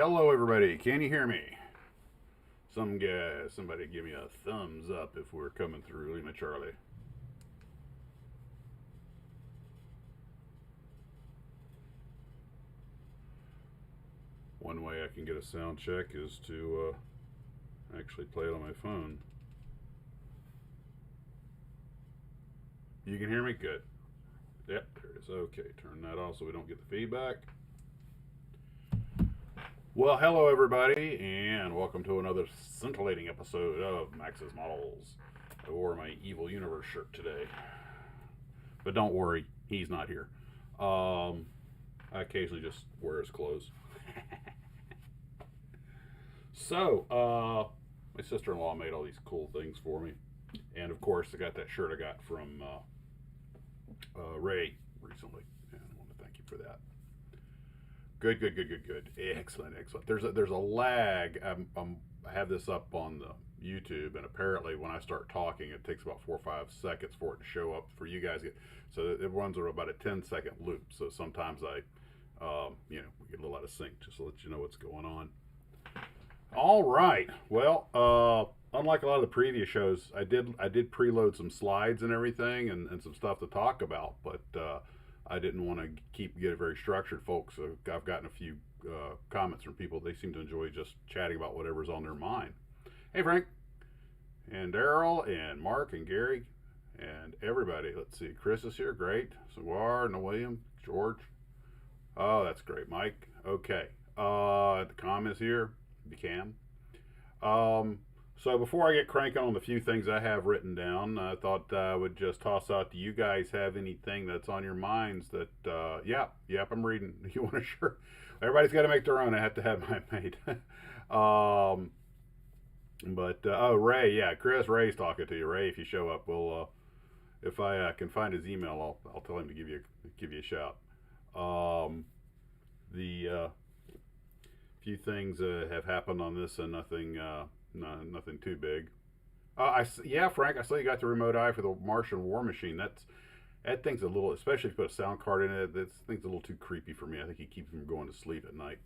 Hello, everybody. Can you hear me? Somebody give me a thumbs up if we're coming through. Lima Charlie. One way I can get a sound check is to actually play it on my phone. You can hear me? Good. Yep, there it is. Okay, turn that off so we don't get the feedback. Well, hello everybody, and welcome to another scintillating episode of Max's Models. I wore my Evil Universe shirt today, but don't worry, he's not here. I occasionally just wear his clothes. So, my sister-in-law made all these cool things for me, and of course, I got that shirt I got from Ray recently, and I want to thank you for that. Good. Excellent. There's a lag. I have this up on the YouTube, and apparently when I start talking, it takes about 4 or 5 seconds for it to show up for you guys. So it runs about a 10-second loop. So sometimes we get a little out of sync, just to let you know what's going on. All right. Well, unlike a lot of the previous shows, I did preload some slides and everything, and some stuff to talk about, but I didn't want to get it very structured, folks. So I've gotten a few comments from people. They seem to enjoy just chatting about whatever's on their mind. Hey, Frank, and Daryl, and Mark, and Gary, and everybody. Let's see. Chris is here. Great. Saguar, and William, George. Oh, that's great. Mike. Okay. The Com is here. The Cam. So before I get cranking on the few things I have written down, I thought I would just toss out, do you guys have anything that's on your minds that, yep, I'm reading. You want to sure? Everybody's got to make their own. I have to have mine made. Oh, Ray, yeah, Chris, Ray's talking to you. Ray, if you show up, if I can find his email, I'll tell him to give you a shout. The few things have happened on this, and nothing too big. Frank, I saw you got the remote eye for the Martian war machine. That thing's a little, especially if you put a sound card in it. That thing's a little too creepy for me. I think it keeps me from going to sleep at night.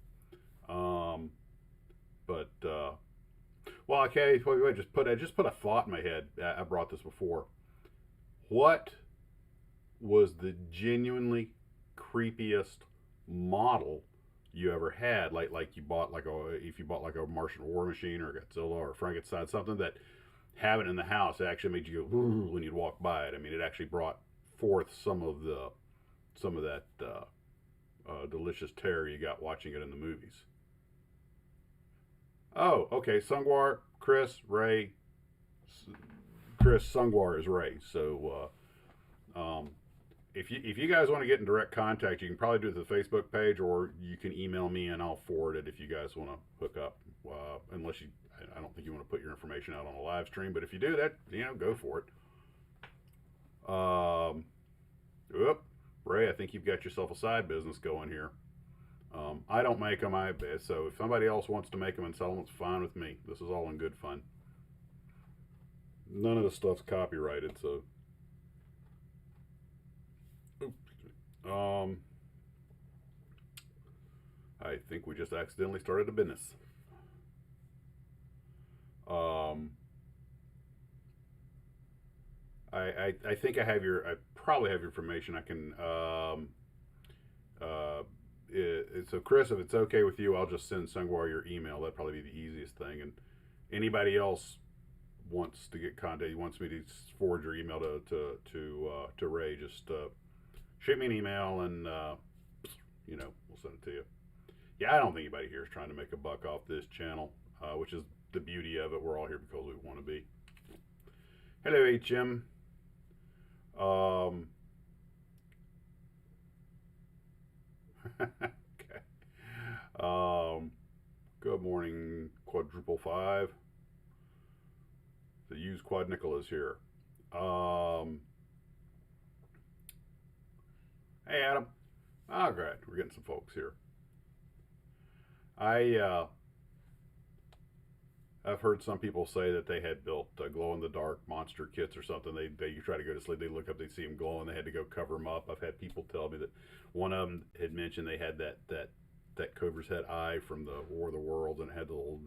Okay. I just put a thought in my head. I brought this before. What was the genuinely creepiest model you ever had, like you bought if you bought like a Martian war machine or a Godzilla or a Frankenstein, something that having it in the house, it actually made you go ooh when you'd walk by it. I mean, it actually brought forth some of that delicious terror you got watching it in the movies. Oh, okay, Sungwar, Chris, Ray. Chris Sungwar is Ray. So if you guys want to get in direct contact, you can probably do it to the Facebook page, or you can email me and I'll forward it if you guys want to hook up. Unless I don't think you want to put your information out on a live stream, but if you do that, go for it. Ray, I think you've got yourself a side business going here. I don't make them, so if somebody else wants to make them and sell them, it's fine with me. This is all in good fun. None of the stuff's copyrighted, so. I think we just accidentally started a business. I think I probably have your information. I can, so Chris, if it's okay with you, I'll just send Sungwar your email. That'd probably be the easiest thing. And anybody else wants to get contact, he wants me to forward your email to Ray, just, shoot me an email and, we'll send it to you. Yeah, I don't think anybody here is trying to make a buck off this channel, which is the beauty of it. We're all here because we want to be. Hello, HM. Okay. Good morning, Quadruple 5. The used quad nickel is here. Hey, Adam. Oh, great. We're getting some folks here. I've heard some people say that they had built glow-in-the-dark monster kits or something. You try to go to sleep, they look up, they see them glowing, they had to go cover them up. I've had people tell me that one of them had mentioned they had that that Cobra's head eye from the War of the Worlds, and it had the little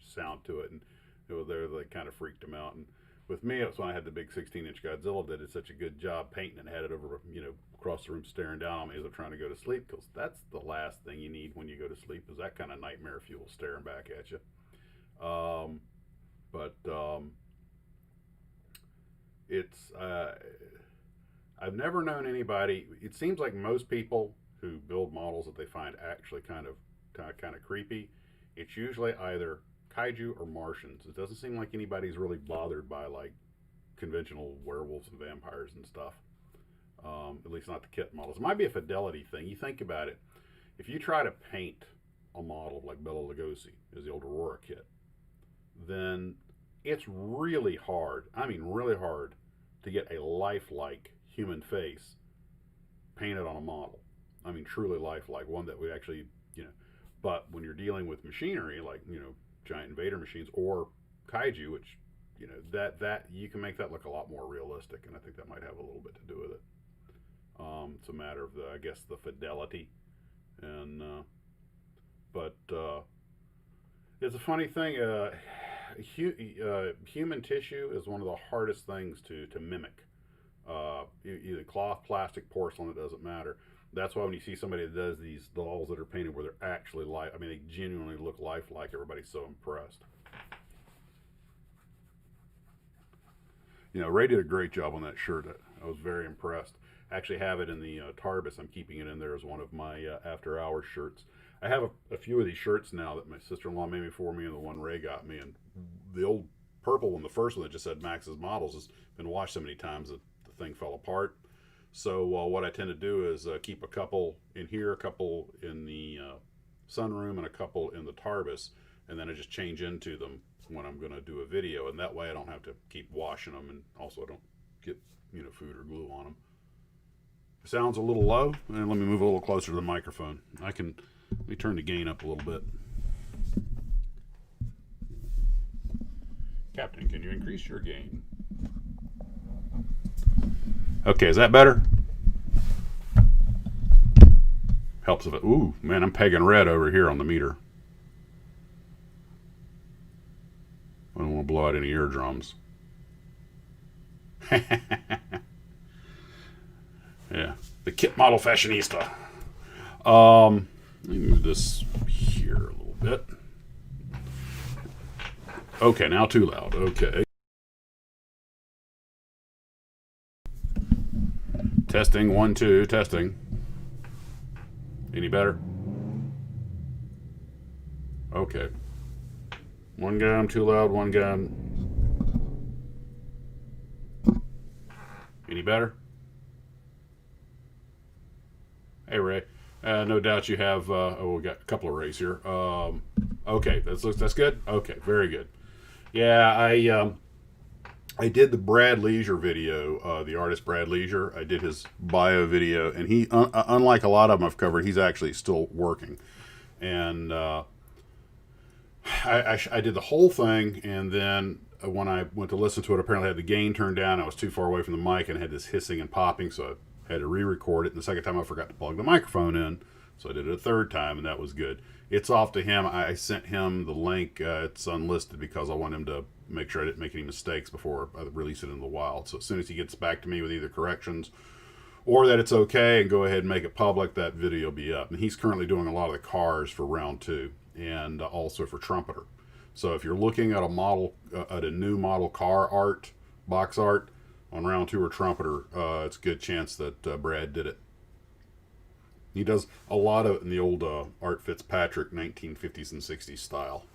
sound to it, and they kind of freaked him out. And with me, it was when I had the big 16-inch Godzilla that did such a good job painting and had it over, across the room staring down on me as I'm trying to go to sleep, because that's the last thing you need when you go to sleep, is that kind of nightmare fuel staring back at you. It's I've never known anybody. It seems like most people who build models that they find actually kind of creepy, it's usually either kaiju or Martians. It doesn't seem like anybody's really bothered by like conventional werewolves and vampires and stuff. At least not the kit models. It might be a fidelity thing. You think about it. If you try to paint a model like Bela Lugosi, is the old Aurora kit, then it's really hard. I mean, really hard to get a lifelike human face painted on a model. I mean, truly lifelike, one that would actually, but when you're dealing with machinery like, giant invader machines or kaiju, which, that you can make that look a lot more realistic, and I think that might have a little bit to do with it. It's a matter of I guess the fidelity, and but it's a funny thing. Human tissue is one of the hardest things to mimic. Either cloth, plastic, porcelain, it doesn't matter. That's why when you see somebody that does these dolls that are painted where they're actually they genuinely look lifelike, everybody's so impressed. Ray did a great job on that shirt. I was very impressed. I actually have it in the Tarbis. I'm keeping it in there as one of my after hours shirts. I have a few of these shirts now that my sister-in-law made me for me, and the one Ray got me. And the old purple one, the first one that just said Maxsmodels, has been washed so many times that the thing fell apart. So what I tend to do is keep a couple in here, a couple in the sunroom, and a couple in the Tarbis, and then I just change into them when I'm going to do a video, and that way I don't have to keep washing them, and also I don't get food or glue on them. It sounds a little low, and let me move a little closer to the microphone. Let me turn the gain up a little bit. Captain, can you increase your gain? Okay, is that better? Helps if it. Ooh, man, I'm pegging red over here on the meter. I don't want to blow out any eardrums. Yeah, the kit model fashionista. Let me move this here a little bit. Okay, now too loud. Okay. Testing, 1, 2, testing. Any better? Okay. One gun, too loud, one gun. Any better? Hey, Ray. No doubt you have, we got a couple of Rays here. Okay, that's good? Okay, very good. Yeah, I did the Brad Leisure video, the artist Brad Leisure. I did his bio video, and he, unlike a lot of them I've covered, he's actually still working. And I did the whole thing, and then when I went to listen to it, apparently I had the gain turned down. I was too far away from the mic and had this hissing and popping, so I had to re-record it. And the second time I forgot to plug the microphone in, so I did it a third time, and that was good. It's off to him. I sent him the link. It's unlisted because I want him to make sure I didn't make any mistakes before I release it in the wild. So as soon as he gets back to me with either corrections or that it's okay and go ahead and make it public, that video will be up. And he's currently doing a lot of the cars for round 2 and also for Trumpeter. So if you're looking at a model, at a new model car art, box art on round 2 or Trumpeter, it's a good chance that Brad did it. He does a lot of it in the old Art Fitzpatrick 1950s and 60s style,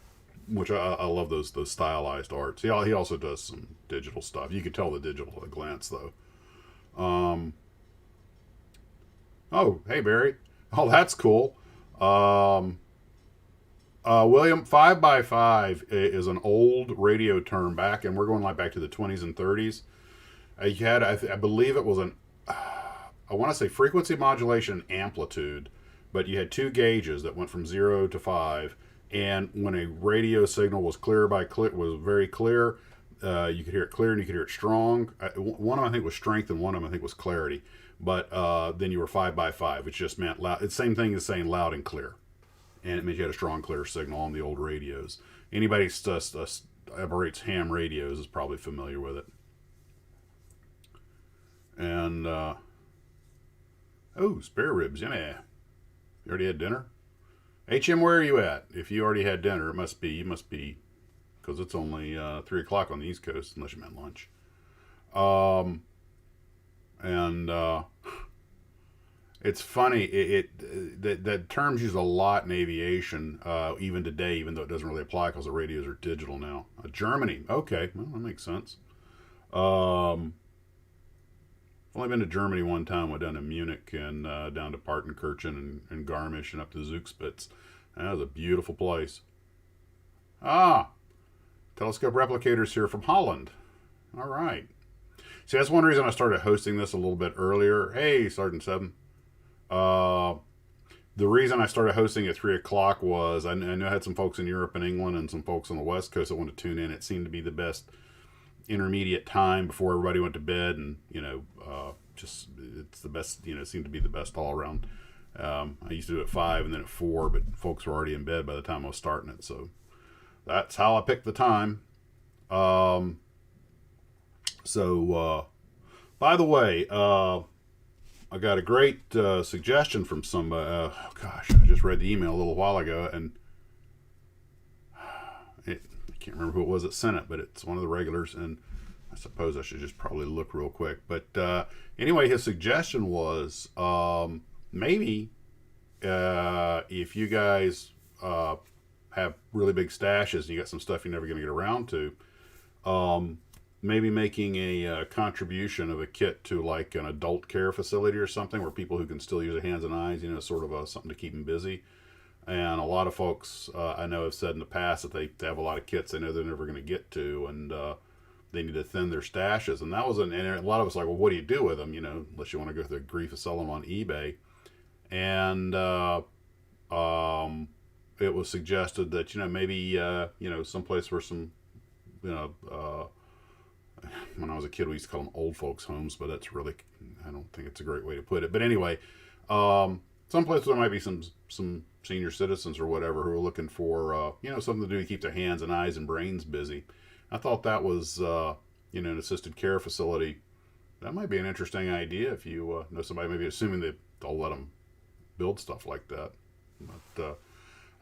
which I love those stylized arts. He also does some digital stuff. You can tell the digital at a glance, though. Oh, hey, Barry. Oh, that's cool. William, 5x5 is an old radio term back, and we're going like back to the 20s and 30s. You had, I believe it was an, I want to say frequency modulation and amplitude, but you had 2 gauges that went from 0 to 5, and when a radio signal was was very clear, you could hear it clear and you could hear it strong. One of them I think was strength and one of them I think was clarity. But then you were 5x5, which just meant loud. It's the same thing as saying loud and clear, and it meant you had a strong, clear signal on the old radios. Anybody who operates ham radios is probably familiar with it. And oh, spare ribs, yeah. You already had dinner? HM, where are you at? If you already had dinner, you must be, because it's only 3 o'clock on the East Coast, unless you meant lunch. It's funny, that term's used a lot in aviation, even today, even though it doesn't really apply because the radios are digital now. Germany, okay, well, that makes sense. Only been to Germany one time. Went down to Munich and down to Partenkirchen and Garmisch and up to Zugspitze. That was a beautiful place. Telescope replicators here from Holland. All right. See, that's one reason I started hosting this a little bit earlier. Hey, Sergeant Seven. The reason I started hosting at 3 o'clock was I knew I had some folks in Europe and England and some folks on the West Coast that wanted to tune in. It seemed to be the best intermediate time before everybody went to bed, and just it's the best. It seemed to be the best all around. I used to do it at 5 and then at 4, but folks were already in bed by the time I was starting it, so that's how I picked the time. By the way, I got a great suggestion from somebody. Gosh, I just read the email a little while ago, and I can't remember who it was that sent it, but it's one of the regulars, and I suppose I should just probably look real quick. But anyway, his suggestion was maybe if you guys have really big stashes and you got some stuff you're never going to get around to, maybe making a contribution of a kit to like an adult care facility or something where people who can still use their hands and eyes, sort of something to keep them busy. And a lot of folks I know have said in the past that they have a lot of kits they know they're never going to get to, and they need to thin their stashes. And that was and a lot of us like, well, what do you do with them? Unless you want to go through the grief of selling them on eBay. And it was suggested that maybe someplace where some when I was a kid, we used to call them old folks' homes, but that's really, I don't think it's a great way to put it. But anyway, someplace there might be some senior citizens or whatever who are looking for, something to do to keep their hands and eyes and brains busy. I thought that was, an assisted care facility. That might be an interesting idea if you know somebody, maybe assuming that they'll let them build stuff like that. But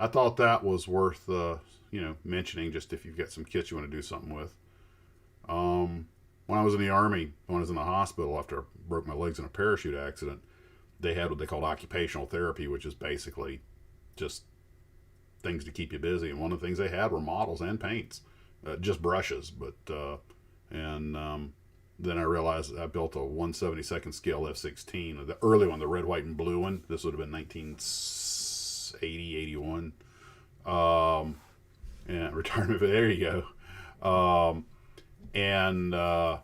I thought that was worth, mentioning, just if you've got some kits you want to do something with. When I was in the Army, when I was in the hospital after I broke my legs in a parachute accident, they had what they called occupational therapy, which is basically just things to keep you busy. And one of the things they had were models and paints, just brushes. But then I realized I built a 1/72nd scale F-16, the early one, the red, white, and blue one. This would have been 1980, 81. And retirement, there you go. And I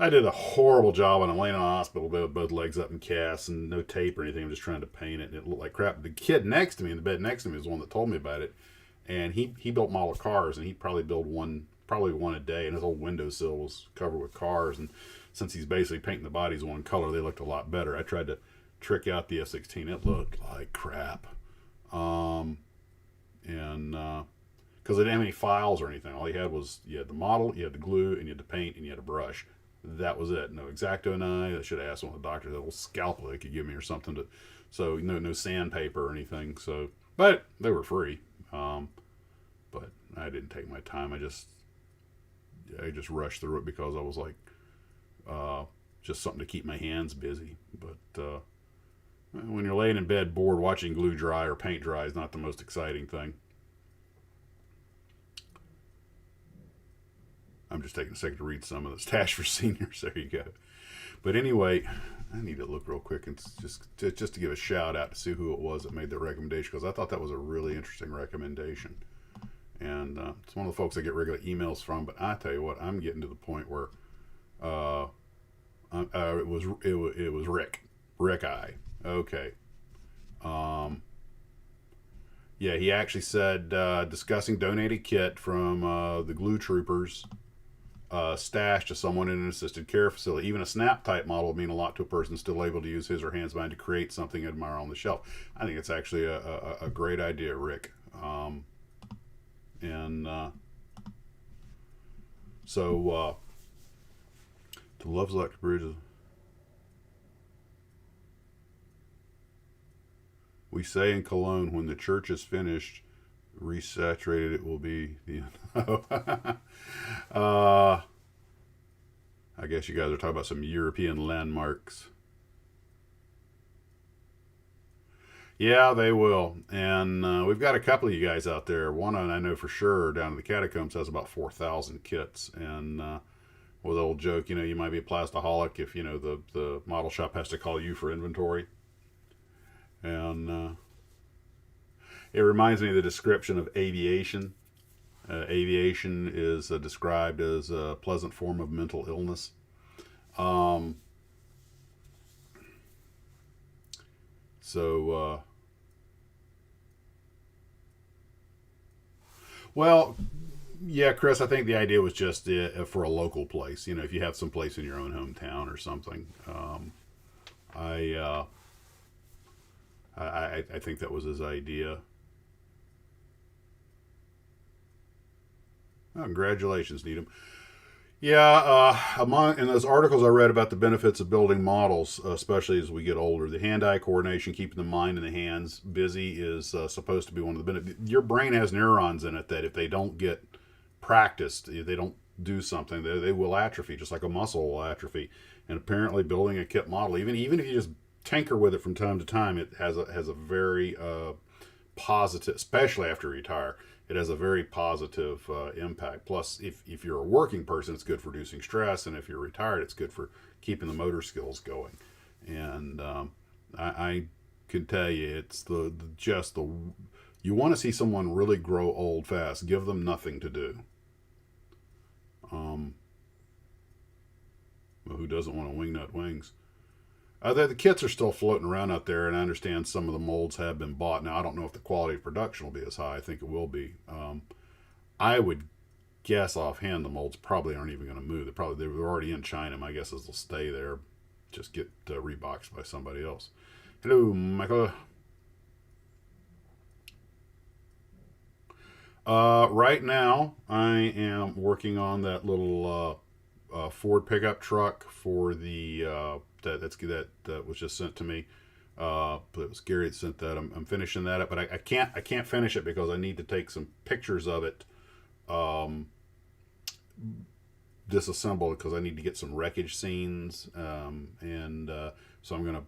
did a horrible job, and I'm laying in the hospital with both legs up in casts and no tape or anything. I'm just trying to paint it, and it looked like crap. The kid next to me in the bed next to me was the one that told me about it, and he built model cars, and he'd probably build one a day, and his whole windowsill was covered with cars. And since he's basically painting the bodies one color, they looked a lot better. I tried to trick out the F-16. It looked like crap. Because they didn't have any files or anything. All you had was, you had the model, you had the glue, and you had the paint, and you had a brush. That was it. No X-Acto knife. I should have asked one of the doctors, that little scalpel they could give me or something. So no sandpaper or anything. So, but they were free. But I didn't take my time. I just rushed through it because I was like, just something to keep my hands busy. But when you're laying in bed bored, watching glue dry or paint dry is not the most exciting thing. I'm just taking a second to read some of the stash for seniors. There you go. But anyway, I need to look real quick and just to give a shout out to see who it was that made the recommendation, because I thought that was a really interesting recommendation. And it's one of the folks I get regular emails from. But I tell you what, I'm getting to the point where it was Rick I. Okay. Yeah, he actually said discussing donated kit from the Glue Troopers. stashed to someone in an assisted care facility. Even a snap type model would mean a lot to a person still able to use his or hands mind to create something to admire on the shelf. I think it's actually a great idea, Rick. So the Love's Electric Bridges. We say in Cologne, when the church is finished, resaturated, it will be the I guess you guys are talking about some European landmarks. Yeah, they will. And we've got a couple of you guys out there. One I know for sure down in the catacombs has about 4,000 kits. And with the old joke, you might be a plastaholic if, the model shop has to call you for inventory. And it reminds me of the description of aviation. Aviation is described as a pleasant form of mental illness. Well, yeah, Chris, I think the idea was just for a local place. If you have some place in your own hometown or something. I think that was his idea. Oh, congratulations, Needham. Yeah, in those articles I read about the benefits of building models, especially as we get older, the hand-eye coordination, keeping the mind in the hands busy is supposed to be one of the benefits. Your brain has neurons in it that if they don't get practiced, if they don't do something, they will atrophy, just like a muscle will atrophy. And apparently building a kit model, even if you just tinker with it from time to time, it has a very positive, especially after you retire, it has a very positive impact. Plus, if you're a working person, it's good for reducing stress, and if you're retired, it's good for keeping the motor skills going. And I can tell you, it's you want to see someone really grow old fast. Give them nothing to do. Well, who doesn't want to wingnut wings? The kits are still floating around out there, and I understand some of the molds have been bought. Now, I don't know if the quality of production will be as high. I think it will be. I would guess offhand the molds probably aren't even going to move. They were already in China. My guess is they'll stay there, just get reboxed by somebody else. Hello, Michael. Right now, I am working on that little Ford pickup truck for the that was just sent to me. But it was Gary that sent that. I'm finishing that up, but I can't finish it because I need to take some pictures of it, disassemble it because I need to get some wreckage scenes, and so I'm gonna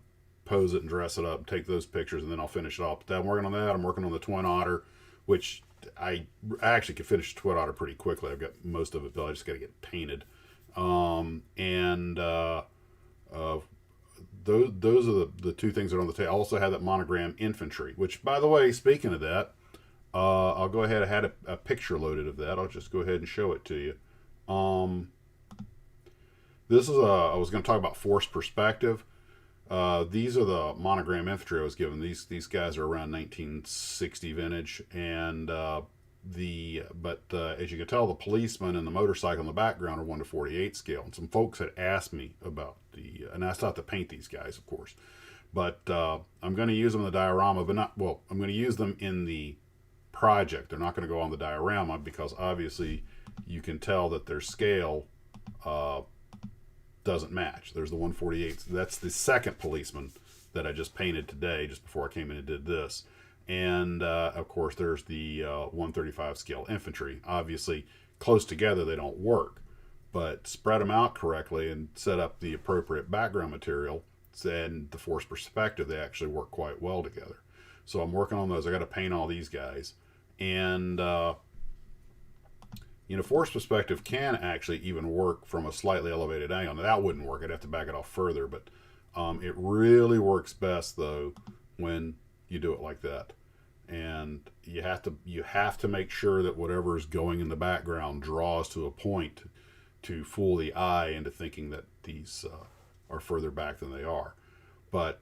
pose it and dress it up, take those pictures, and then I'll finish it off. But I'm working on that. I'm working on the Twin Otter, which I actually could finish the Twin Otter pretty quickly. I've got most of it built. I just got to get it painted. Those are the two things that are on the table. I also have that monogram infantry, which, by the way, speaking of that, I'll go ahead. I had a picture loaded of that. I'll just go ahead and show it to you. This is I was going to talk about force perspective. These are the monogram infantry I was given. These guys are around 1960 vintage, and as you can tell, the policeman and the motorcycle in the background are 1:48 scale. And some folks had asked me about and I still have to paint these guys, of course, but I'm going to use them in the diorama, but I'm going to use them in the project. They're not going to go on the diorama because obviously you can tell that their scale doesn't match. There's the 1:48. That's the second policeman that I just painted today, just before I came in and did this. And of course, there's the 1:35 scale infantry. Obviously, close together they don't work, but spread them out correctly and set up the appropriate background material and the force perspective, they actually work quite well together. So I'm working on those. I got to paint all these guys, and force perspective can actually even work from a slightly elevated angle. Now, that wouldn't work. I'd have to back it off further, but it really works best though when you do it like that. And you have to make sure that whatever is going in the background draws to a point to fool the eye into thinking that these are further back than they are. But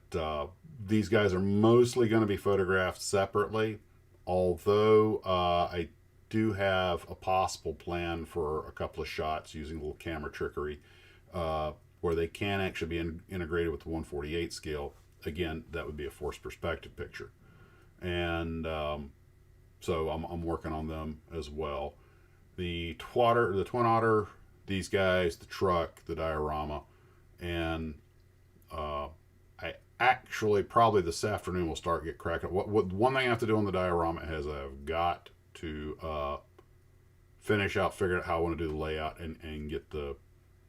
these guys are mostly going to be photographed separately, although do have a possible plan for a couple of shots using a little camera trickery, where they can actually be integrated with the 148 scale. Again, that would be a forced perspective picture. And so I'm working on them as well. The Twin Otter, these guys, the truck, the diorama, and I actually probably this afternoon will start get cracking. What one thing I have to do on the diorama is I've got to figure out how I want to do the layout and get the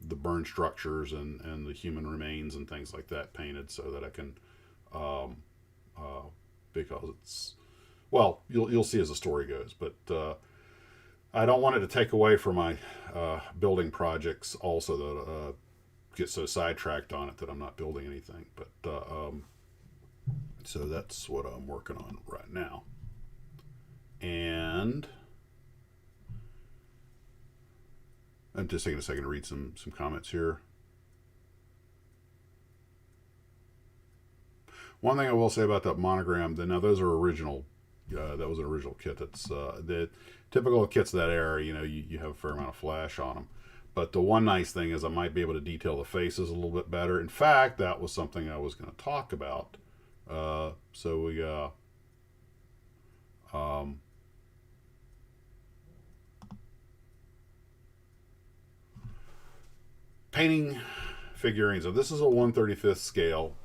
burn structures and the human remains and things like that painted so that I can because it's, well, you'll see as the story goes, but I don't want it to take away from my building projects also that get so sidetracked on it that I'm not building anything. But so that's what I'm working on right now. And I'm just taking a second to read some comments here. One thing I will say about that monogram, now those are original. That was an original kit. That's the typical kits of that era. You know, you have a fair amount of flash on them. But the one nice thing is I might be able to detail the faces a little bit better. In fact, that was something I was going to talk about. So we painting figurines. So this is a 1/35th scale.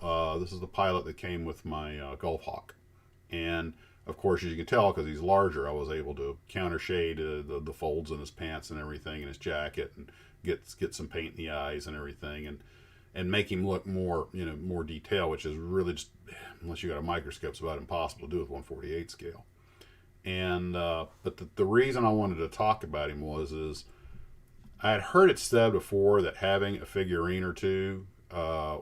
This is the pilot that came with my Gulf Hawk. And of course, as you can tell, because he's larger, I was able to counter shade the folds in his pants and everything, and his jacket, and get some paint in the eyes and everything, and make him look more, more detail, which is really just, unless you got a microscope, it's about impossible to do with 1/48 scale. And but the reason I wanted to talk about him is I had heard it said before that having a figurine or two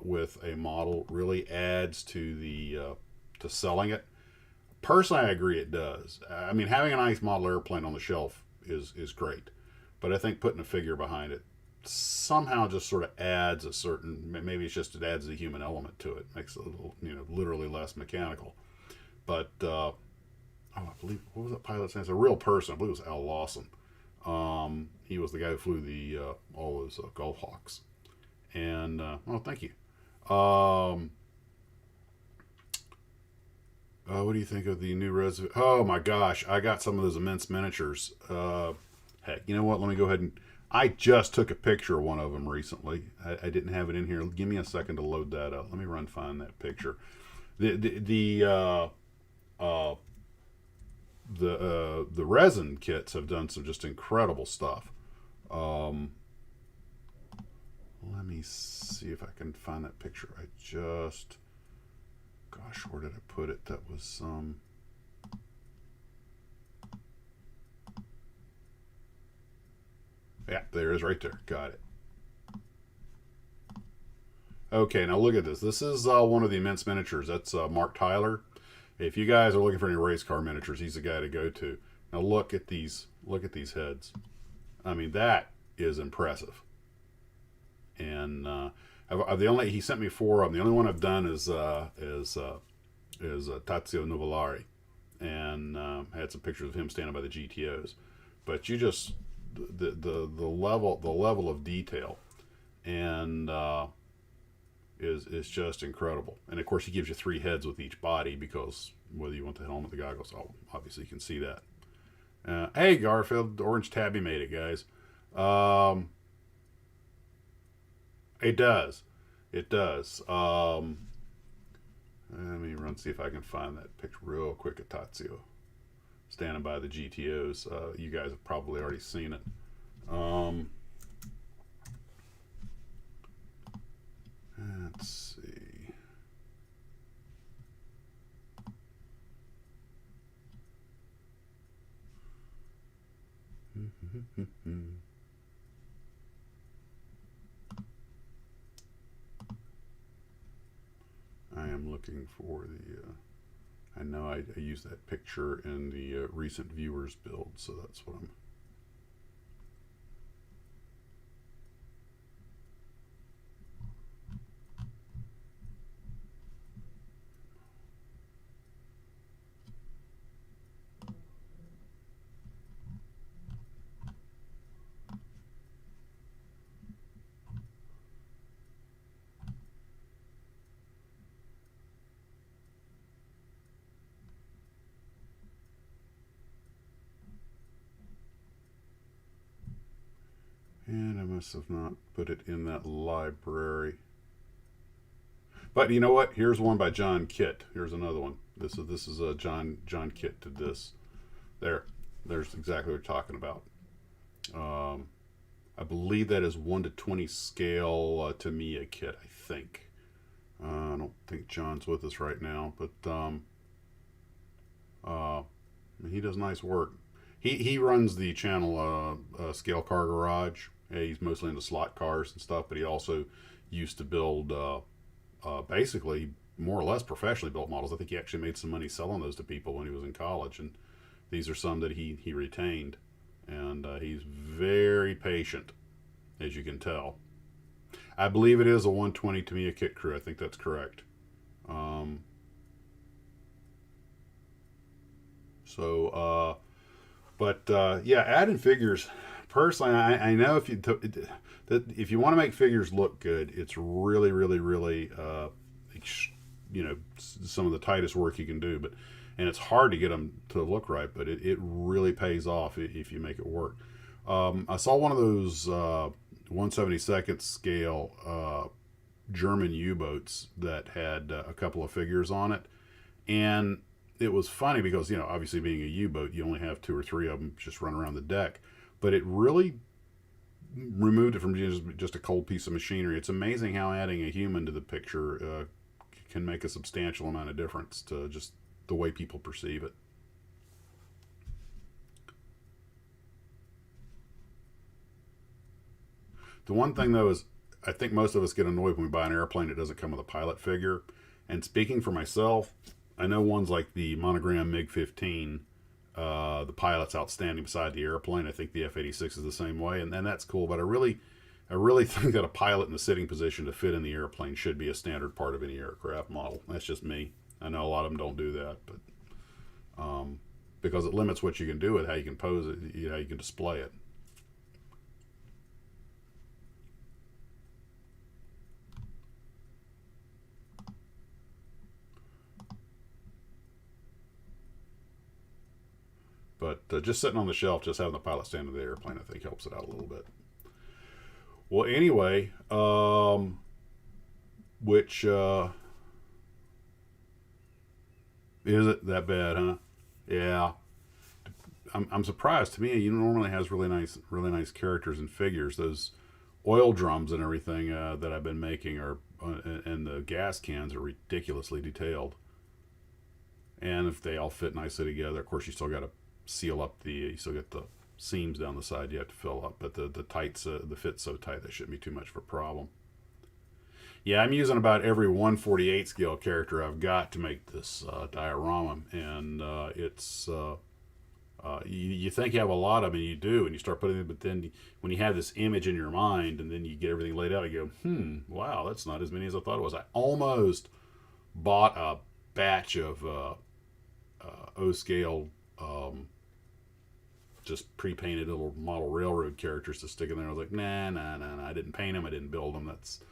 with a model really adds to the to selling it. Personally, I agree it does. I mean, having a nice model airplane on the shelf is great, but I think putting a figure behind it somehow just sort of adds a certain, maybe it's just it adds a human element to it, makes it a little, literally less mechanical. But I believe, what was that pilot's name? It's a real person. I believe it was Al Lawson. He was the guy who flew the all those Gulf Hawks. And thank you. What do you think of the new Resin? Oh my gosh, I got some of those immense miniatures. Heck, you know what? Let me go ahead and. I just took a picture of one of them recently. I didn't have it in here. Give me a second to load that up. Let me find that picture. The resin kits have done some just incredible stuff. Let me see if I can find that picture. Gosh, where did I put it? That was some. Yeah, there it is right there. Got it. Okay, now look at this. This is one of the immense miniatures. That's Mark Tyler. If you guys are looking for any race car miniatures, he's the guy to go to. Now look at these. Look at these heads. I mean, that is impressive. And he sent me 4 of them. The only one I've done is Tazio Nuvolari, and had some pictures of him standing by the GTOs. But you just the level of detail, and is just incredible. And of course, he gives you 3 heads with each body, because whether you want the helmet, the goggles, obviously you can see that. Hey Garfield, the orange tabby made it, guys. It does. Let me see if I can find that picture real quick of Tazio standing by the GTOs. You guys have probably already seen it. Let's see. I am looking for the. I know I used that picture in the recent viewers build, so that's what I'm. must have not put it in that library. But you know what? Here's one by John Kitt. Here's another one. This is a John Kitt did this. There's exactly what we're talking about. I believe that is 1:20 scale Tamiya kit, I think. I don't think John's with us right now, but he does nice work. He runs the channel Scale Car Garage. Yeah, he's mostly into slot cars and stuff, but he also used to build basically more or less professionally built models. I think he actually made some money selling those to people when he was in college, and these are some that he retained. And he's very patient, as you can tell. I believe it is a 1:20 Tamiya kit crew. I think that's correct. Yeah, adding figures. Personally, I know if you want to make figures look good, it's really, really, really, some of the tightest work you can do. And it's hard to get them to look right, but it really pays off if you make it work. I saw one of those 1/72 scale German U-boats that had a couple of figures on it, and it was funny because, obviously being a U-boat, you only have 2 or 3 of them just run around the deck, but it really removed it from just a cold piece of machinery. It's amazing how adding a human to the picture can make a substantial amount of difference to just the way people perceive it. The one thing, though, is I think most of us get annoyed when we buy an airplane that doesn't come with a pilot figure. And speaking for myself, I know ones like the monogram MiG-15, the pilot's outstanding beside the airplane. I think the F-86 is the same way, and that's cool. But I really think that a pilot in the sitting position to fit in the airplane should be a standard part of any aircraft model. That's just me. I know a lot of them don't do that, but because it limits what you can do with how you can pose it, how you can display it. But just sitting on the shelf, just having the pilot stand in the airplane, I think helps it out a little bit. Well, anyway, which is it that bad, huh? Yeah. I'm surprised. To me, normally has really nice characters and figures. Those oil drums and everything that I've been making and the gas cans are ridiculously detailed. And if they all fit nicely together, of course, you still got to seal up you still get the seams down the side you have to fill up, but the tights, the fit's so tight that shouldn't be too much of a problem. Yeah, I'm using about every 1/48 scale character I've got to make this diorama, and it's you think you have a lot of them, and you do, and you start putting them, but then when you have this image in your mind, and then you get everything laid out, you go, wow, that's not as many as I thought it was. I almost bought a batch of O-scale just pre-painted little model railroad characters to stick in there. I was like, nah, I didn't paint them, I didn't build them. That's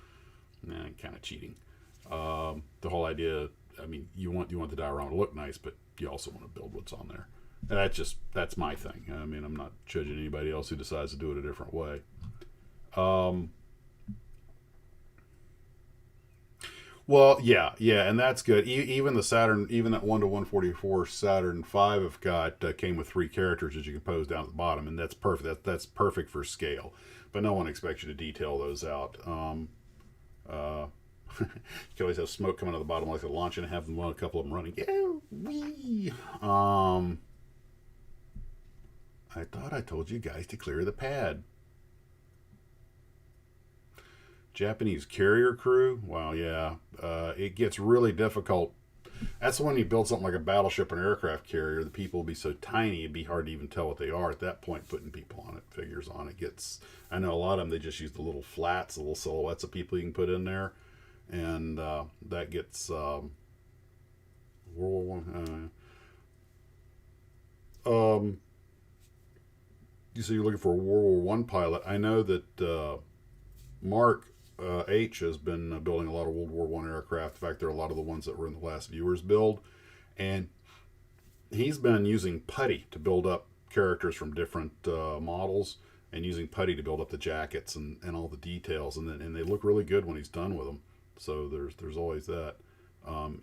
kind of cheating. The whole idea, I mean, you want the diorama to look nice, but you also want to build what's on there. And that's my thing. I mean, I'm not judging anybody else who decides to do it a different way. Well, yeah, and that's good. Even the Saturn, even that 1/144 Saturn V I've got came with 3 characters that you can pose down at the bottom, and that's perfect. That's perfect for scale. But no one expects you to detail those out. You can always have smoke coming out of the bottom like a launch and have a couple of them running. Yeah, wee. I thought I told you guys to clear the pad. Japanese carrier crew. Wow, yeah. It gets really difficult. That's when you build something like a battleship or an aircraft carrier. The people will be so tiny, it'd be hard to even tell what they are. At that point, putting people on it, figures on it gets... I know a lot of them, they just use the little flats, the little silhouettes of people you can put in there. And that gets... World War I... you say you're looking for a World War I pilot. I know that Mark H has been building a lot of World War I aircraft. In fact, there are a lot of the ones that were in the last viewer's build. And he's been using putty to build up characters from different models. and using putty to build up the jackets and all the details, and they look really good when he's done with them. So there's always that.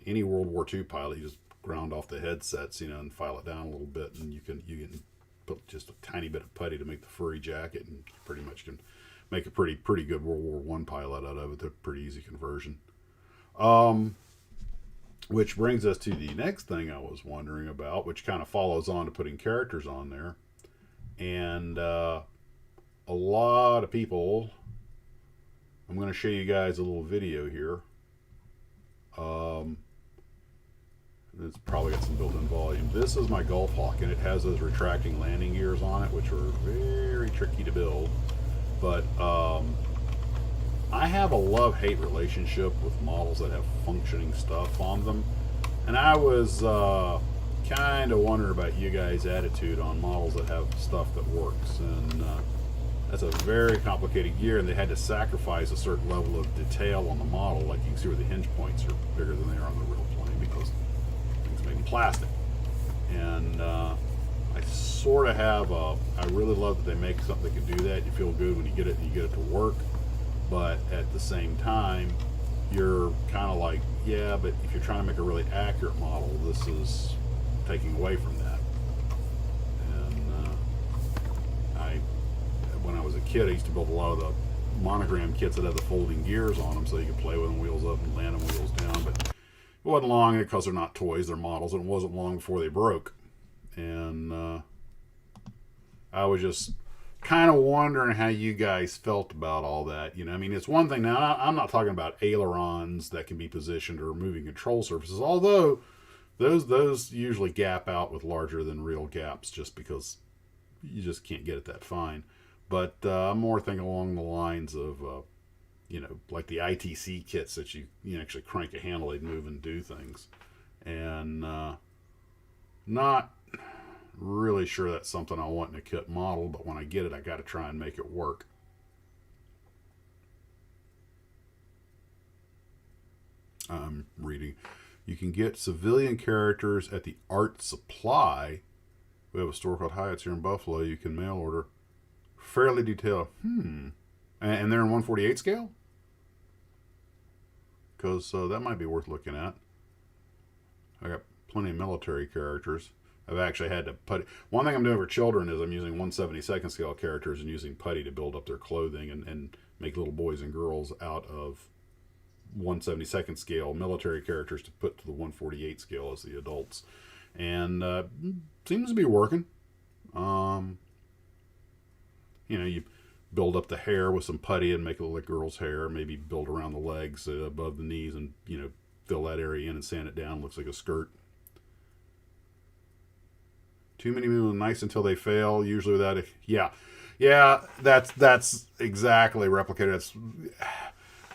Any World War II pilot, you just ground off the headsets, and file it down a little bit, and you can put just a tiny bit of putty to make the furry jacket, and you pretty much can make a pretty good World War I pilot out of it. They're pretty easy conversion. Which brings us to the next thing I was wondering about, which kind of follows on to putting characters on there. And a lot of people, I'm going to show you guys a little video here. It's probably got some built-in volume. This is my Gulf Hawk, and it has those retracting landing gears on it, which are very tricky to build. But I have a love-hate relationship with models that have functioning stuff on them. And I was kind of wondering about you guys' attitude on models that have stuff that works. And that's a very complicated gear, and they had to sacrifice a certain level of detail on the model. Like you can see where the hinge points are bigger than they are on the real plane because things made in plastic. And I sort of have I really love that they make something that can do that. You feel good when you get it and you get it to work. But at the same time, you're kind of like, yeah, but if you're trying to make a really accurate model, this is taking away from that. And when I was a kid, I used to build a lot of the monogram kits that had the folding gears on them so you could play with them wheels up and land them wheels down. But it wasn't long because they're not toys, they're models, and it wasn't long before they broke. And I was just kind of wondering how you guys felt about all that. I mean, it's one thing now. I'm not talking about ailerons that can be positioned or moving control surfaces, although those usually gap out with larger than real gaps just because you just can't get it that fine. But I'm more thinking along the lines of, like the ITC kits that you actually crank a handle, they move and do things. And not really sure that's something I want in a kit model, but when I get it, I got to try and make it work. I'm reading. You can get civilian characters at the art supply. We have a store called Hyatt's here in Buffalo. You can mail order. Fairly detailed. And they're in 1/48 scale? Because that might be worth looking at. I got plenty of military characters. I've actually had to put... One thing I'm doing for children is I'm using 1/72 scale characters and using putty to build up their clothing and make little boys and girls out of 1/72 scale military characters to put to the 1/48 scale as the adults. And seems to be working. You build up the hair with some putty and make it look like girl's hair. Maybe build around the legs above the knees and, fill that area in and sand it down. Looks like a skirt. Too many moves nice until they fail. Usually without yeah. That's exactly replicated.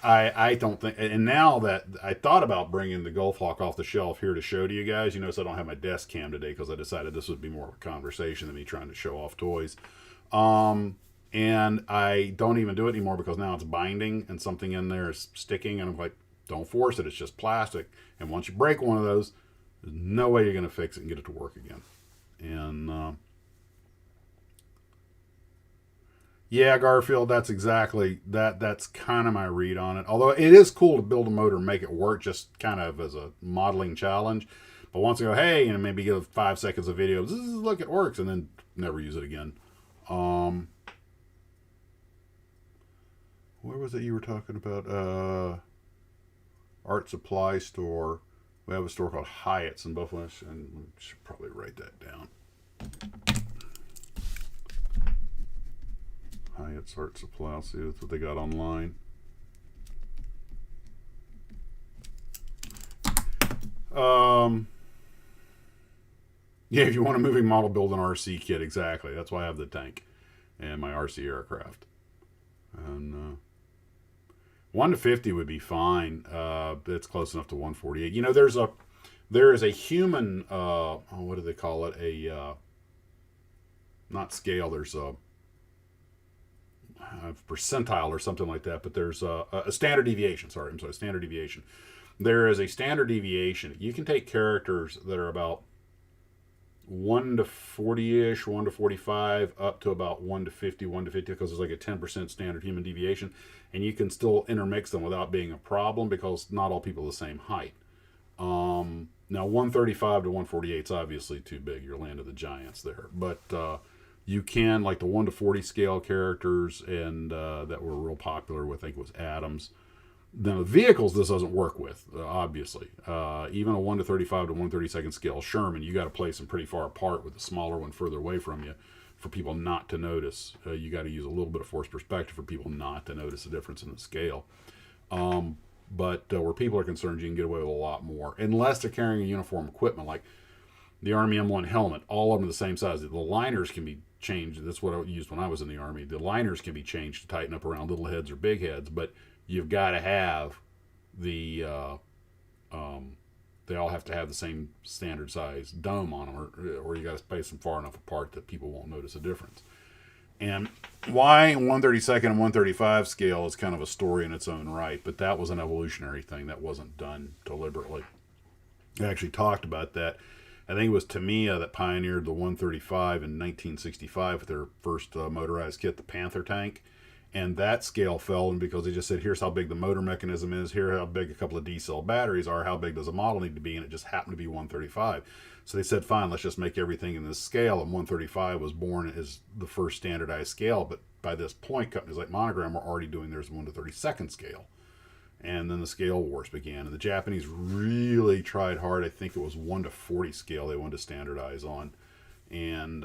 I don't think. And now that I thought about bringing the Gulf Hawk off the shelf here to show to you guys, so I don't have my desk cam today because I decided this would be more of a conversation than me trying to show off toys. And I don't even do it anymore because now it's binding and something in there is sticking, and I'm like, don't force it. It's just plastic. And once you break one of those, there's no way you're going to fix it and get it to work again. And yeah, Garfield, that's exactly that. That's kind of my read on it. Although it is cool to build a motor and make it work, just kind of as a modeling challenge. But once I go, hey, maybe give 5 seconds of video, look, it works, and then never use it again. Where was it you were talking about? Art supply store. We have a store called Hyatt's in Buffalo, and we should probably write that down. Hyatt's Art Supply. I'll see what they got online. Yeah, if you want a moving model, build an RC kit. Exactly. That's why I have the tank and my RC aircraft. And 1/50 would be fine. It's close enough to 1/48. There is a human. What do they call it? Not scale. There's a percentile or something like that. But there's a standard deviation. Standard deviation. There is a standard deviation. You can take characters that are about 1 to 40-ish, 1 to 45, up to about 1 to 50, 1 to 50, because there's like a 10% standard human deviation. And you can still intermix them without being a problem because not all people are the same height. Now, 135 to 148 is obviously too big. You're land of the giants there. But you can, like the 1 to 40 scale characters, and that were real popular with, I think it was Adams. Now, the vehicles this doesn't work with, obviously. Even a 1 to 35 to 132nd scale Sherman, you got to place them pretty far apart with a smaller one further away from you for people not to notice. You got to use a little bit of forced perspective for people not to notice the difference in the scale. But where people are concerned, you can get away with a lot more, unless they're carrying a uniform equipment, like the Army M1 helmet. All of them are the same size. The liners can be changed. That's what I used when I was in the Army. The liners can be changed to tighten up around little heads or big heads, but you've got to have the they all have to have the same standard size dome on them, or you got to space them far enough apart that people won't notice a difference. And why 132nd and 135 scale is kind of a story in its own right, but that was an evolutionary thing that wasn't done deliberately. I actually talked about that. I think it was Tamiya that pioneered the 135 in 1965 with their first motorized kit, the Panther tank. And that scale fell in because they just said, here's how big the motor mechanism is, here's how big a couple of D-cell batteries are, how big does a model need to be, and it just happened to be 135. So they said, fine, let's just make everything in this scale, and 135 was born as the first standardized scale, but by this point, companies like Monogram were already doing theirs 1 to 32nd scale. And then the scale wars began, and the Japanese really tried hard. I think it was 1 to 40 scale they wanted to standardize on, and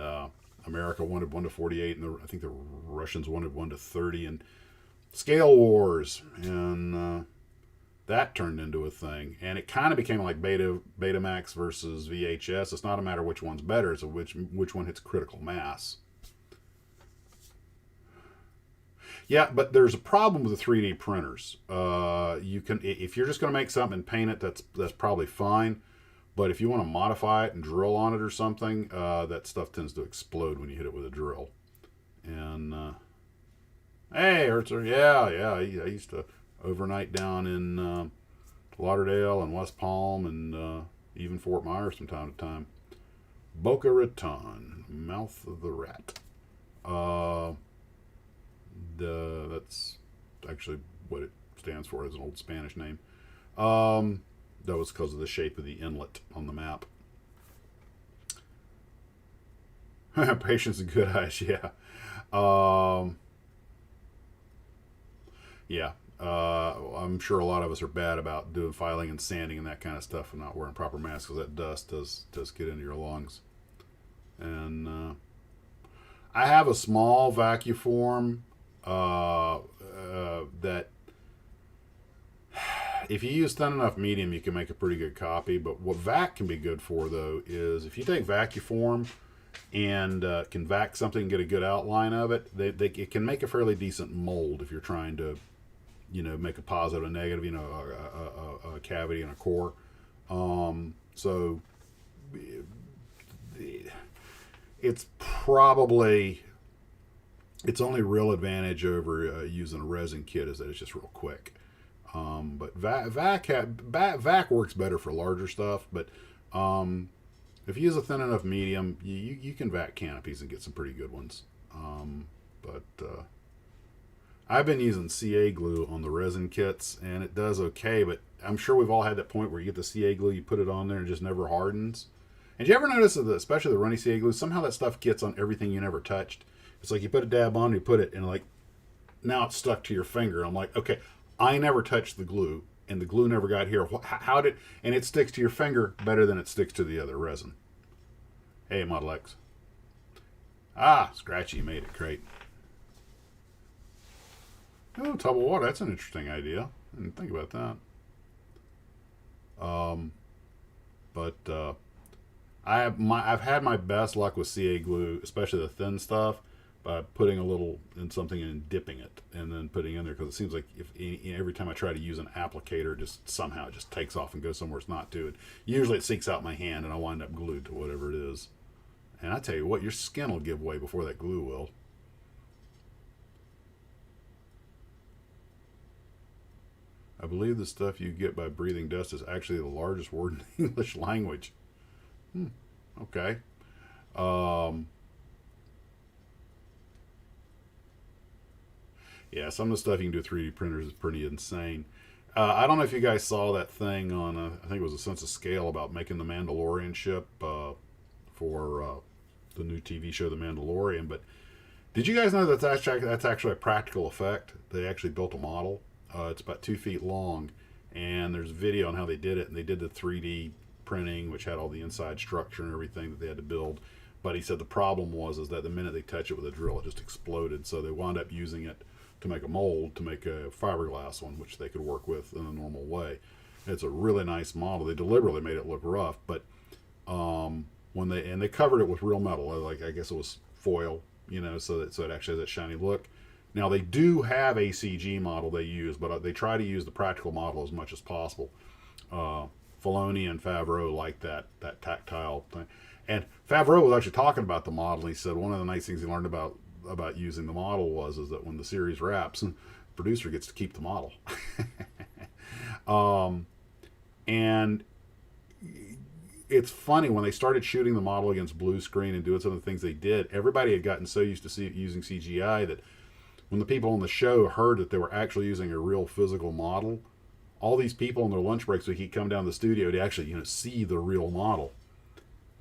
America wanted 1 to 48, and I think the Russians wanted 1 to 30, and scale wars, and that turned into a thing. And it kind of became like Betamax versus VHS. It's not a matter which one's better, it's which one hits critical mass. Yeah, but there's a problem with the 3D printers. You can, if you're just going to make something and paint it, that's probably fine. But if you want to modify it and drill on it or something, that stuff tends to explode when you hit it with a drill. And hey, Hertzer, yeah, I used to overnight down in Lauderdale and West Palm and even Fort Myers from time to time. Boca Raton, mouth of the rat. That's actually what it stands for. It's an old Spanish name. That was because of the shape of the inlet on the map. Patience and good eyes, yeah. Yeah. I'm sure a lot of us are bad about doing filing and sanding and that kind of stuff and not wearing proper masks because that dust does get into your lungs. And I have a small vacuform that if you use thin enough medium, you can make a pretty good copy. But what vac can be good for, though, is if you take vacuform and can vac something and get a good outline of it, it can make a fairly decent mold if you're trying to, make a positive and negative, a cavity and a core. So it's probably its only real advantage over using a resin kit is that it's just real quick. But vac works better for larger stuff. But if you use a thin enough medium, you can vac canopies and get some pretty good ones. But I've been using CA glue on the resin kits, and it does okay. But I'm sure we've all had that point where you get the CA glue, you put it on there, and it just never hardens. And did you ever notice that, especially the runny CA glue, somehow that stuff gets on everything you never touched? It's like you put a dab on, you put it, and like now it's stuck to your finger. I'm like, okay, I never touched the glue, and the glue never got here. How did? And it sticks to your finger better than it sticks to the other resin. Hey, Model X. Ah, Scratchy made it. Great. Oh, tub of water. That's an interesting idea. I didn't think about that. But I've had my best luck with CA glue, especially the thin stuff, by putting a little in something and dipping it and then putting it in there, because it seems like if every time I try to use an applicator, just somehow it just takes off and goes somewhere it's not to. And usually it seeks out my hand and I wind up glued to whatever it is. And I tell you what, your skin will give way before that glue will. I believe the stuff you get by breathing dust is actually the largest word in the English language. Okay. Yeah, some of the stuff you can do with 3D printers is pretty insane. I don't know if you guys saw that thing on, I think it was a Sense of Scale about making the Mandalorian ship for the new TV show, The Mandalorian. But did you guys know that that's actually a practical effect? They actually built a model. It's about 2 feet long, and there's video on how they did it. And they did the 3D printing, which had all the inside structure and everything that they had to build. But he said the problem was is that the minute they touch it with a drill, it just exploded. So they wound up using it to make a mold, to make a fiberglass one, which they could work with in a normal way. It's a really nice model. They deliberately made it look rough, but when they covered it with real metal, like I guess it was foil, so it actually has that shiny look. Now they do have a CG model they use, but they try to use the practical model as much as possible. Filoni and Favreau like that tactile thing, and Favreau was actually talking about the model. He said one of the nice things he learned about using the model is that when the series wraps, the producer gets to keep the model. And it's funny, when they started shooting the model against blue screen and doing some of the things they did, everybody had gotten so used to using CGI that when the people on the show heard that they were actually using a real physical model, all these people on their lunch breaks would come down to the studio to actually see the real model.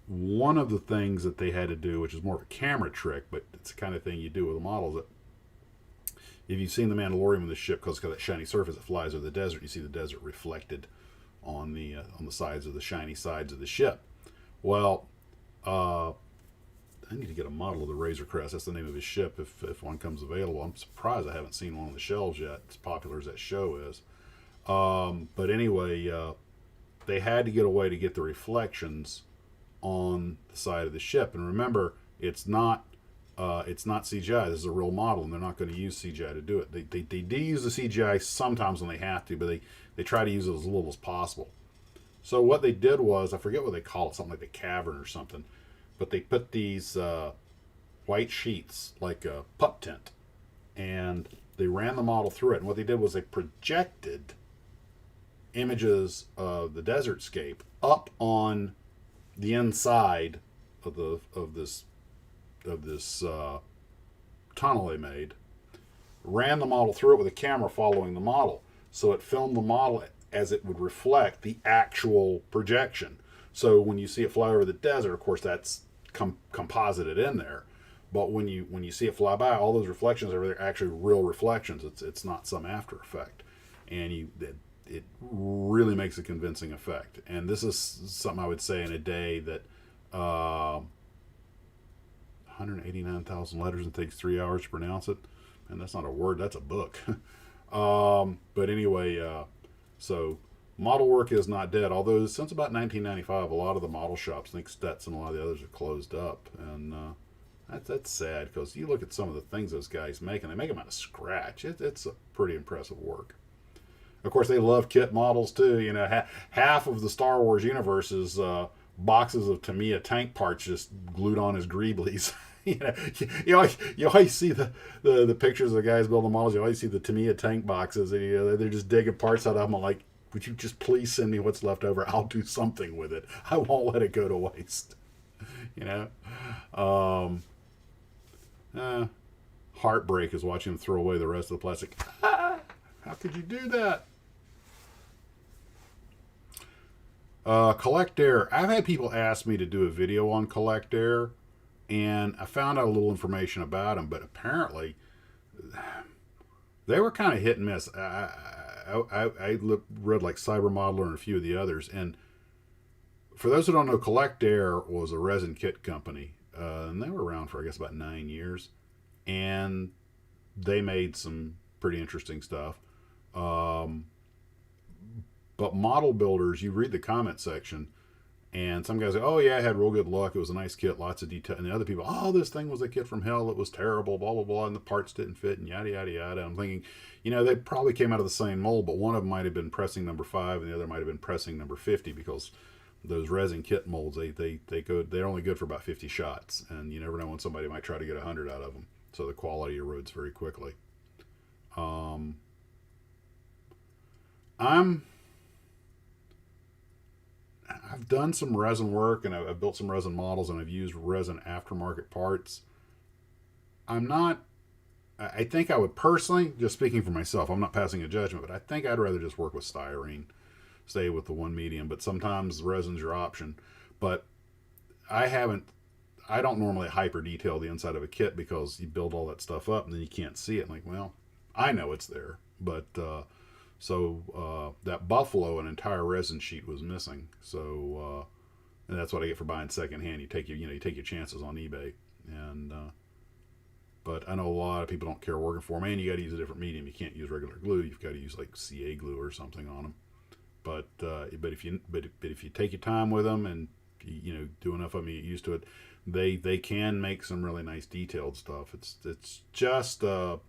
One of the things that they had to do, which is more of a camera trick, but it's the kind of thing you do with a model, is that if you've seen The Mandalorian with the ship, because it's got that shiny surface, it flies over the desert, you see the desert reflected on the sides of the shiny sides of the ship. Well, I need to get a model of the Razor Crest. That's the name of his ship if one comes available. I'm surprised I haven't seen one on the shelves yet, as popular as that show is. But anyway, they had to get a way to get the reflections on the side of the ship. And remember, it's not CGI. This is a real model, and they're not going to use CGI to do it. They do use the CGI sometimes when they have to, but they try to use it as little as possible. So what they did was, I forget what they call it, something like the cavern or something, but they put these white sheets, like a pup tent, and they ran the model through it. And what they did was they projected images of the desert scape up on the inside of this tunnel they made, ran the model through it with a camera following the model, so it filmed the model as it would reflect the actual projection. So when you see it fly over the desert, of course that's composited in there, but when you see it fly by, all those reflections are actually real reflections. It's not some after effect, and it really makes a convincing effect. And this is something I would say in a day that 189,000 letters and takes 3 hours to pronounce it. And that's not a word, that's a book. But anyway, so model work is not dead. Although since about 1995, a lot of the model shops, I think Stetson and a lot of the others, are closed up. And that's sad, because you look at some of the things those guys make, and they make them out of scratch. It's a pretty impressive work. Of course, they love kit models too. Half of the Star Wars universe is boxes of Tamiya tank parts just glued on as greeblies. You always see the pictures of the guys building models. You always see the Tamiya tank boxes, and they're just digging parts out of them. I'm like, would you just please send me what's left over? I'll do something with it. I won't let it go to waste. Heartbreak is watching them throw away the rest of the plastic. How could you do that? Collect Air. I've had people ask me to do a video on Collect Air, and I found out a little information about them, but apparently they were kind of hit and miss. I read like Cyber Modeler and a few of the others, and for those who don't know, Collect Air was a resin kit company, and they were around for, I guess, about 9 years, and they made some pretty interesting stuff. But model builders, you read the comment section, and some guys say, oh yeah, I had real good luck, it was a nice kit, lots of detail, and the other people, oh, this thing was a kit from hell, it was terrible, blah blah blah, and the parts didn't fit, and yada yada yada. I'm thinking, they probably came out of the same mold, but one of them might have been pressing number 5 and the other might have been pressing number 50, because those resin kit molds, they're only good for about 50 shots, and you never know when somebody might try to get 100 out of them, so the quality erodes very quickly. I've done some resin work, and I've built some resin models, and I've used resin aftermarket parts. I'm not. I think I would personally, just speaking for myself, I'm not passing a judgment, but I think I'd rather just work with styrene, stay with the one medium. But sometimes resin's your option. But I haven't. I don't normally hyper detail the inside of a kit because you build all that stuff up and then you can't see it. I'm like, well, I know it's there, but that buffalo, an entire resin sheet was missing. And that's what I get for buying secondhand. You take your chances on eBay, and but I know a lot of people don't care working for them, and you got to use a different medium. You can't use regular glue. You've got to use like CA glue or something on them. But if you take your time with them and do enough of them, you get used to it. They can make some really nice detailed stuff. It's just a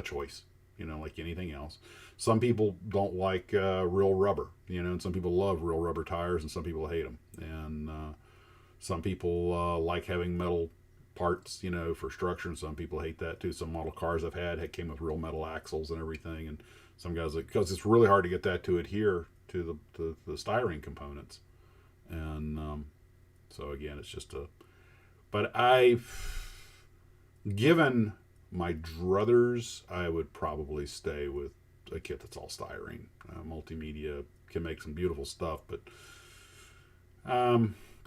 choice, like anything else. Some people don't like real rubber, and some people love real rubber tires, and some people hate them. And some people like having metal parts, for structure, and some people hate that too. Some model cars I've had came with real metal axles and everything, and some guys because it's really hard to get that to adhere to the styrene components. And so again, it's just but given my druthers, I would probably stay with a kit that's all styrene. Multimedia can make some beautiful stuff, but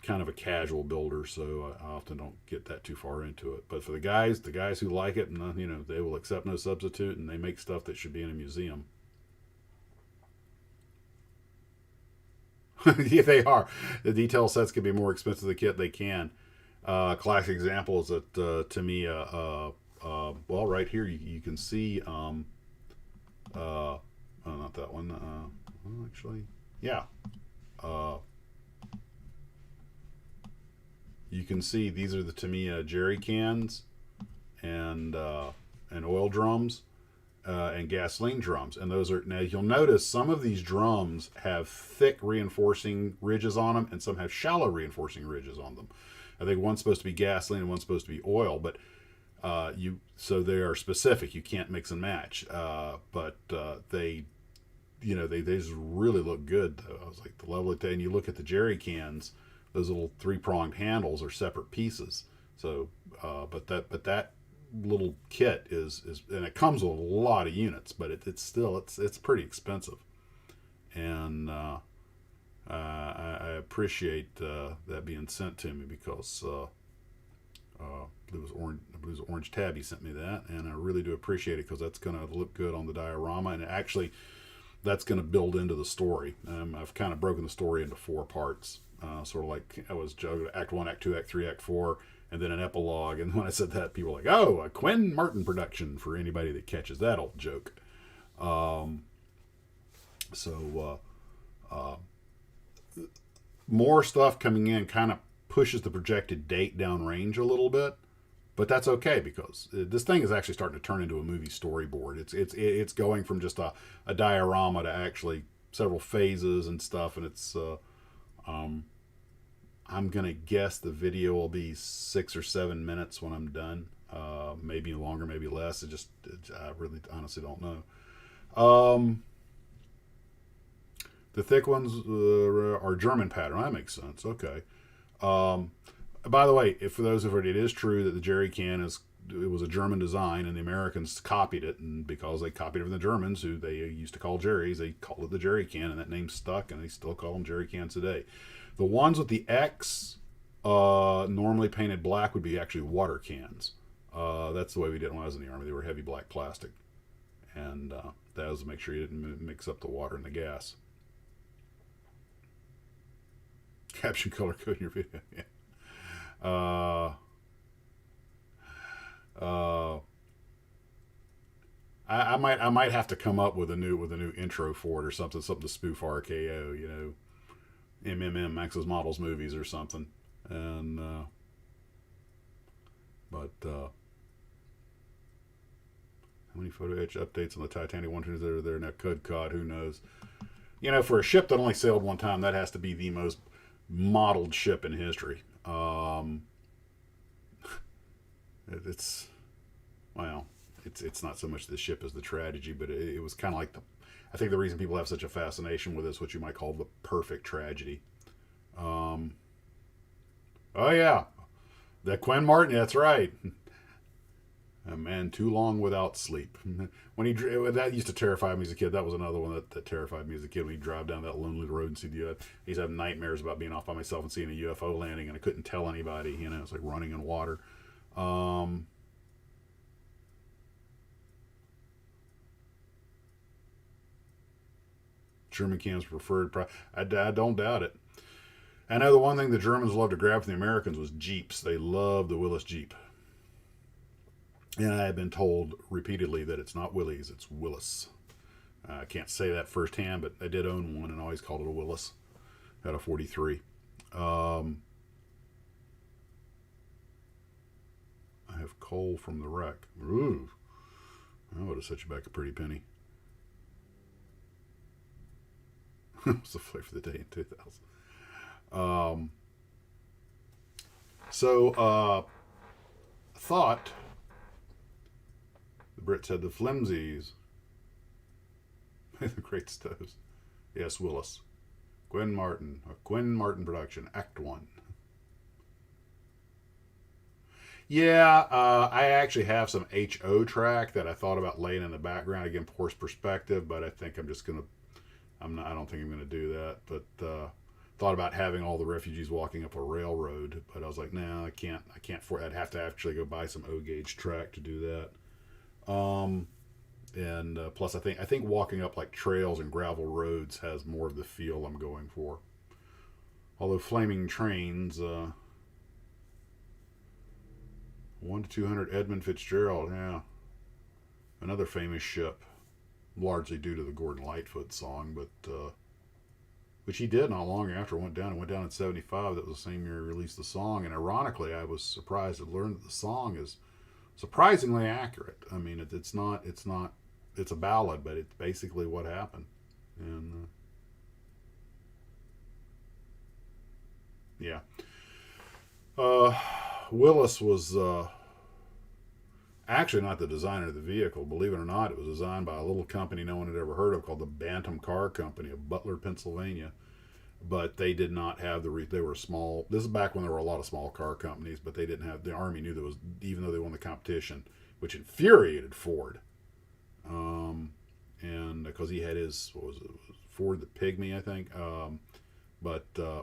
kind of a casual builder, so I often don't get that too far into it. But for the guys who like it, and they will accept no substitute, and they make stuff that should be in a museum. Yeah, they are. The detail sets can be more expensive than the kit. They can. Classic example is that to me, well, right here you can see. Not that one. Well, actually, yeah. You can see these are the Tamiya jerry cans and oil drums. And gasoline drums, and those are now. You'll notice some of these drums have thick reinforcing ridges on them, and some have shallow reinforcing ridges on them. I think one's supposed to be gasoline and one's supposed to be oil, but so they are specific. You can't mix and match, but they just really look good. Though I was like the level of and you look at the jerry cans, those little 3-pronged handles are separate pieces. So, but that little kit is and it comes with a lot of units, but it's still it's pretty expensive, and I appreciate that being sent to me because it was Orange Tabby sent me that, and I really do appreciate it because that's going to look good on the diorama, and actually that's going to build into the story. I've kind of broken the story into 4 parts, sort of like I was juggling Act 1, Act 2, Act 3, Act 4. And then an epilogue. And when I said that, people were like, oh, a Quinn Martin production, for anybody that catches that old joke. More stuff coming in kind of pushes the projected date down range a little bit. But that's okay because this thing is actually starting to turn into a movie storyboard. It's going from just a diorama to actually several phases and stuff. And it's... I'm gonna guess the video will be 6 or 7 minutes when I'm done. Maybe longer, maybe less. I really honestly don't know. The thick ones are German pattern. That makes sense. Okay. By the way, for those of it is true that the jerry can it was a German design, and the Americans copied it, and because they copied it from the Germans, who they used to call jerrys, they called it the jerry can, and that name stuck, and they still call them jerry cans today. The ones with the X normally painted black would be actually water cans. That's the way we did it when I was in the Army. They were heavy black plastic. And that was to make sure you didn't mix up the water and the gas. Caption color code in your video. Yeah. I might have to come up with a new intro for it or something to spoof RKO, MMM Max's Models movies or something, and how many photo etch updates on the Titanic 1 that are there now? Cod, who knows? For a ship that only sailed one time, that has to be the most modeled ship in history. It's not so much the ship as the tragedy, but it was kind of like I think the reason people have such a fascination with this, what you might call the perfect tragedy. Oh yeah, that Quinn Martin. That's right. A man too long without sleep. When that used to terrify me as a kid. That was another one that terrified me as a kid. When you drive down that lonely road and see the UFO, I used to have nightmares about being off by myself and seeing a UFO landing, and I couldn't tell anybody. You know, it's like running in water. German cams preferred. I don't doubt it. I know the one thing the Germans loved to grab from the Americans was Jeeps. They loved the Willis Jeep. And I have been told repeatedly that it's not Willys, it's Willis. I can't say that firsthand, but I did own one and always called it a Willis. Had a 43. I have coal from the wreck. Ooh. I would have set you back a pretty penny. It was the flavor of the day in 2000. Thought... The Brits had the flimsies. The great stoves. Yes, Willis. Quinn Martin. A Quinn Martin production. Act 1. Yeah, I actually have some HO track that I thought about laying in the background. Again, poor perspective, but I think I'm just going to... I don't think I'm going to do that. But thought about having all the refugees walking up a railroad. But I was like, no, I can't. I'd have to actually go buy some O-gauge track to do that. Plus I think walking up like trails and gravel roads has more of the feel I'm going for. Although Flaming Trains, 1 to 200 Edmund Fitzgerald, yeah. Another famous ship, largely due to the Gordon Lightfoot song, but, which he did not long after it went down in 75. That was the same year he released the song. And ironically, I was surprised to learn that the song is surprisingly accurate. I mean, it's a ballad, but it's basically what happened. And yeah, Willis was actually not the designer of the vehicle. Believe it or not, it was designed by a little company no one had ever heard of called the Bantam Car Company of Butler, Pennsylvania. But they did not have they were small. This is back when there were a lot of small car companies, but they didn't have, the Army knew there was, even though they won the competition, which infuriated Ford. And because he had his, what was it, Ford the Pygmy, I think.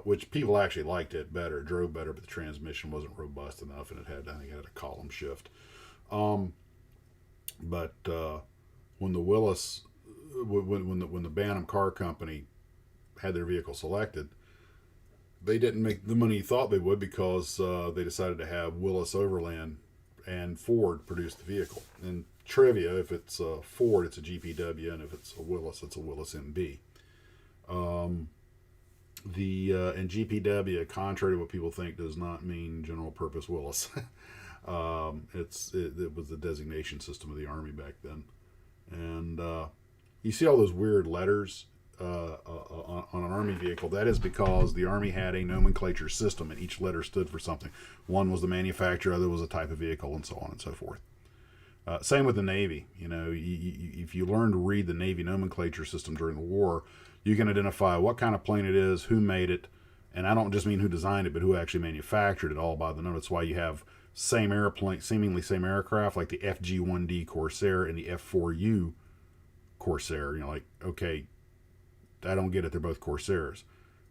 Which people actually liked it better, it drove better, but the transmission wasn't robust enough, and I think it had a column shift. When the Willis, when the Bantam Car Company had their vehicle selected, they didn't make the money you thought they would, because they decided to have Willis Overland and Ford produce the vehicle. And trivia, if it's a Ford, it's a GPW, and if it's a Willis, it's a Willis MB. And GPW, contrary to what people think, does not mean General Purpose Willis. It was the designation system of the Army back then. And you see all those weird letters on an Army vehicle. That is because the Army had a nomenclature system, and each letter stood for something. One was the manufacturer, other was a type of vehicle, and so on and so forth. Same with the Navy. You know, if you learn to read the Navy nomenclature system during the war, you can identify what kind of plane it is, who made it, and I don't just mean who designed it, but who actually manufactured it, all by the number. That's why you have same airplane, seemingly same aircraft, like the FG-1D Corsair and the F-4U Corsair. You know, like, okay, I don't get it. They're both Corsairs.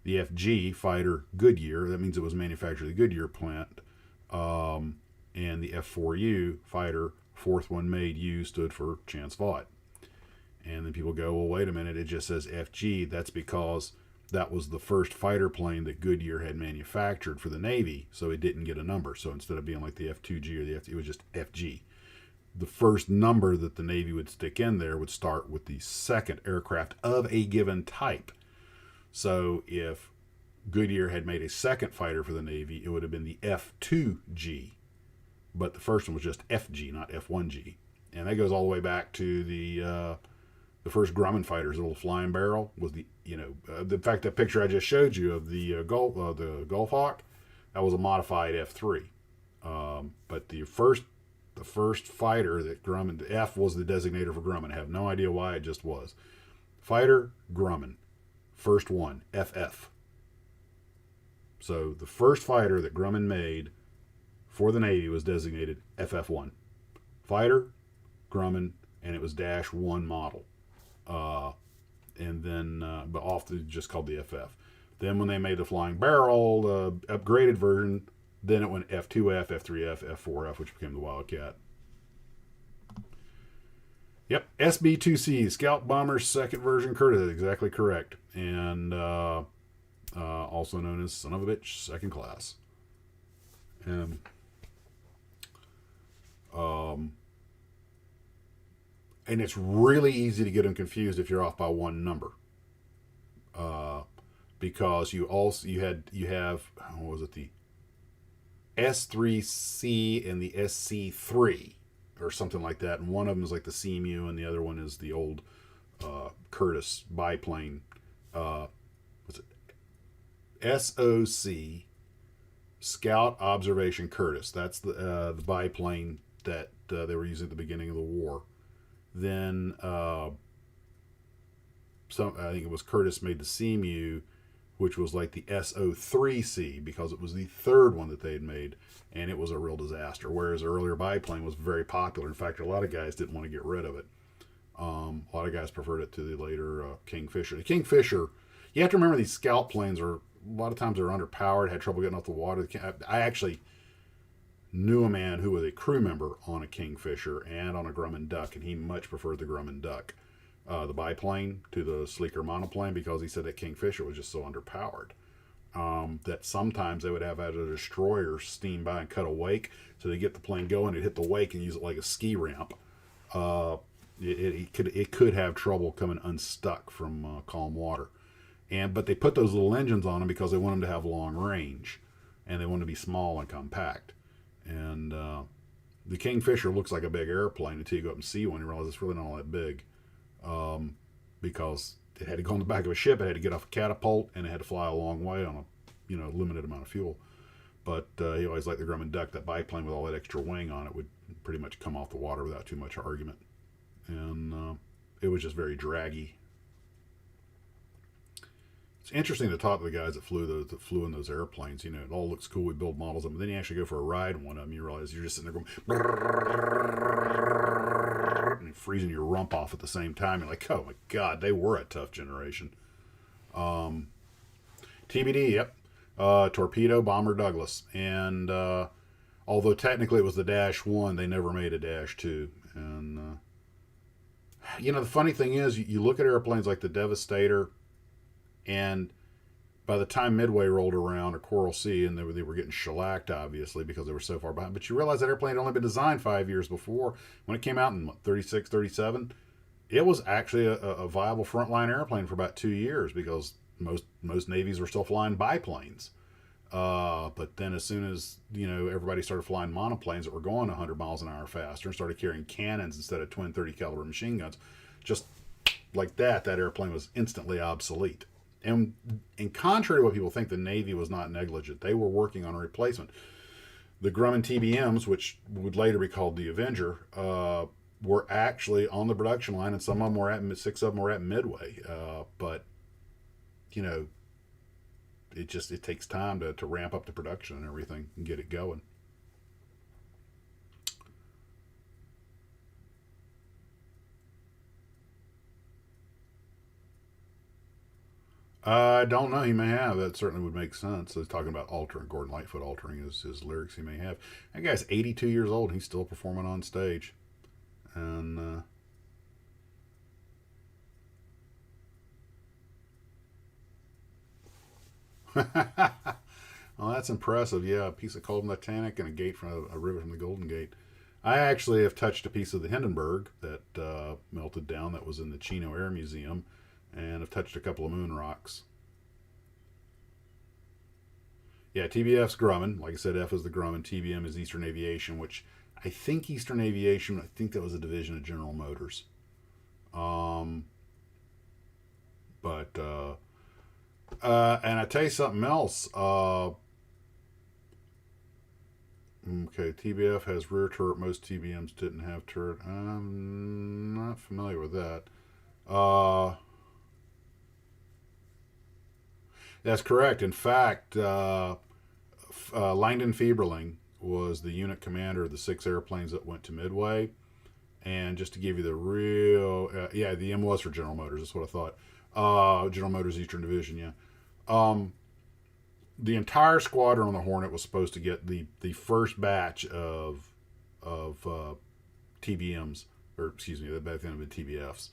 The FG fighter Goodyear, that means it was manufactured at the Goodyear plant. And the F-4U fighter, fourth one made U, stood for Chance Vought. And then people go, well, wait a minute, it just says FG. That's because that was the first fighter plane that Goodyear had manufactured for the Navy, so it didn't get a number. So instead of being like the F2G or the F, it was just FG. The first number that the Navy would stick in there would start with the second aircraft of a given type. So if Goodyear had made a second fighter for the Navy, it would have been the F2G. But the first one was just FG, not F1G. And that goes all the way back to the first Grumman fighters, the little flying barrel, was the, in fact, that picture I just showed you of the Gulf Hawk, that was a modified F3. But the first fighter that Grumman, F was the designator for Grumman. I have no idea why, it just was. Fighter, Grumman. First one, FF. So the first fighter that Grumman made for the Navy was designated FF1. Fighter, Grumman, and it was -1 model. And then, but often just called the FF. Then when they made the Flying Barrel, the upgraded version, then it went F2F, F3F, F4F, which became the Wildcat. Yep, SB2C, Scout Bomber second version Curtis, exactly correct. And also known as Son of a Bitch second class. And it's really easy to get them confused if you're off by one number. Because you have what was it, the S3C and the SC3 or something like that, and one of them is like the CMU and the other one is the old Curtis biplane. What's it? SOC, Scout Observation Curtis. That's the biplane that they were using at the beginning of the war. Then I think it was Curtis made the CMU, which was like the SO3C because it was the third one that they had made, and it was a real disaster. Whereas the earlier biplane was very popular. In fact, a lot of guys didn't want to get rid of it. A lot of guys preferred it to the later Kingfisher. The Kingfisher, you have to remember these scout planes are, a lot of times they're underpowered, had trouble getting off the water. I actually knew a man who was a crew member on a Kingfisher and on a Grumman Duck, and he much preferred the Grumman Duck, the biplane, to the sleeker monoplane, because he said that Kingfisher was just so underpowered that sometimes they would have a destroyer steam by and cut a wake, so they get the plane going, it'd hit the wake and use it like a ski ramp. It could have trouble coming unstuck from calm water. But they put those little engines on them because they want them to have long range, and they want to be small and compact. And the Kingfisher looks like a big airplane until you go up and see one. You realize it's really not all that big, because it had to go on the back of a ship, it had to get off a catapult, and it had to fly a long way on a limited amount of fuel. But he always liked the Grumman Duck. That biplane with all that extra wing on it would pretty much come off the water without too much argument. And it was just very draggy. It's interesting to talk to the guys that flew in those airplanes. It all looks cool. We build models of them. But then you actually go for a ride in one of them. You realize you're just sitting there going and freezing your rump off at the same time. You're like, oh my God, they were a tough generation. TBD, yep. Torpedo Bomber Douglas. And although technically it was the -1, they never made a -2. And the funny thing is, you look at airplanes like the Devastator, and by the time Midway rolled around, or Coral Sea, and they were getting shellacked, obviously, because they were so far behind. But you realize that airplane had only been designed 5 years before. When it came out in 36, 37, it was actually a viable frontline airplane for about 2 years, because most navies were still flying biplanes. But then as soon as everybody started flying monoplanes that were going 100 miles an hour faster and started carrying cannons instead of twin 30 caliber machine guns, just like that airplane was instantly obsolete. And contrary to what people think, the Navy was not negligent. They were working on a replacement. The Grumman TBMs, which would later be called the Avenger, were actually on the production line, and 6 of them were at Midway. But it takes time to ramp up the production and everything and get it going. I don't know. He may have. That certainly would make sense. He's talking about altering, Gordon Lightfoot altering his lyrics. He may have. That guy's 82 years old. And he's still performing on stage. And well, that's impressive. Yeah, a piece of cold Titanic and a rivet from the Golden Gate. I actually have touched a piece of the Hindenburg that melted down that was in the Chino Air Museum, and I've touched a couple of moon rocks. Yeah, TBF's Grumman. Like I said, F is the Grumman. TBM is Eastern Aviation, which I think Eastern Aviation, I think that was a division of General Motors. And I tell you something else. Okay, TBF has rear turret. Most TBMs didn't have turret. I'm not familiar with that. That's correct. In fact, Langdon Fieberling was the unit commander of the 6 airplanes that went to Midway. And just to give you the real, yeah, the M was for General Motors. That's what I thought. General Motors Eastern Division, yeah. The entire squadron on the Hornet was supposed to get the first batch of TBMs, or excuse me, back then it would be TBFs.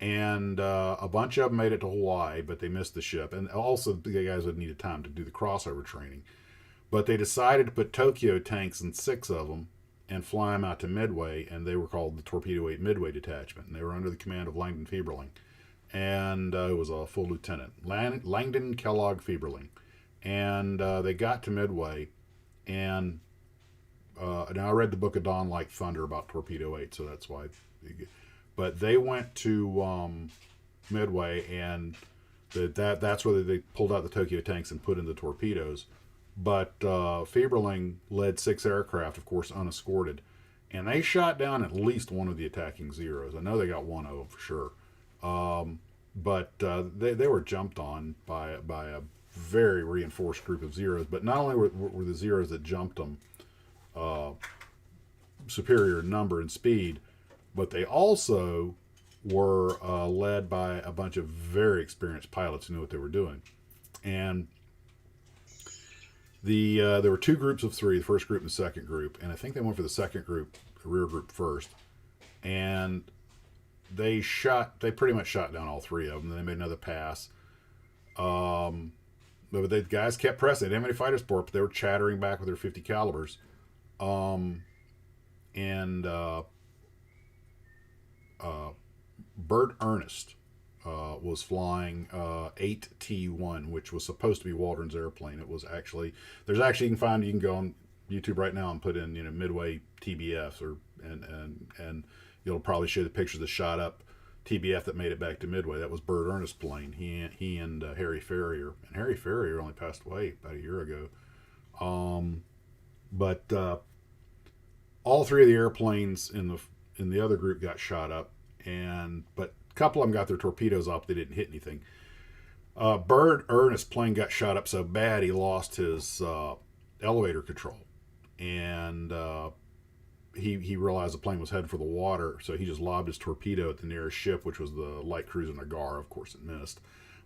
And a bunch of them made it to Hawaii, but they missed the ship. And also, the guys would needed time to do the crossover training. But they decided to put Tokyo tanks in 6 of them and fly them out to Midway, and they were called the Torpedo Eight Midway Detachment. And they were under the command of Langdon Fieberling. And it was a full lieutenant, Langdon Kellogg Fieberling. And they got to Midway, and now I read the Book of Dawn Like Thunder about Torpedo 8, so that's why. But they went to Midway, and that's where they pulled out the Tokyo tanks and put in the torpedoes. But Fieberling led 6 aircraft, of course, unescorted, and they shot down at least one of the attacking Zeros. I know they got one of them for sure. But they were jumped on by a very reinforced group of Zeros. But not only were the Zeros that jumped them superior in number and speed, but they also were led by a bunch of very experienced pilots who knew what they were doing. And there were 2 groups of 3, the first group and the second group, and I think they went for the second group, the rear group first. And they pretty much shot down all 3 of them. Then they made another pass. But the guys kept pressing. They didn't have any fighter support, but they were chattering back with their 50 calibers. Bert Ernest was flying 8T1, which was supposed to be Waldron's airplane. It was actually, you can go on YouTube right now and put in, Midway TBFs, and you'll probably show the pictures of the shot up TBF that made it back to Midway. That was Bert Ernest's plane. He and Harry Ferrier, and Harry Ferrier only passed away about a year ago. But all 3 of the airplanes in the other group got shot up, but a couple of them got their torpedoes off. They didn't hit anything. Bert Ernest's plane got shot up so bad he lost his elevator control, and he realized the plane was headed for the water, so he just lobbed his torpedo at the nearest ship, which was the light cruiser Nagar. Of course, it missed,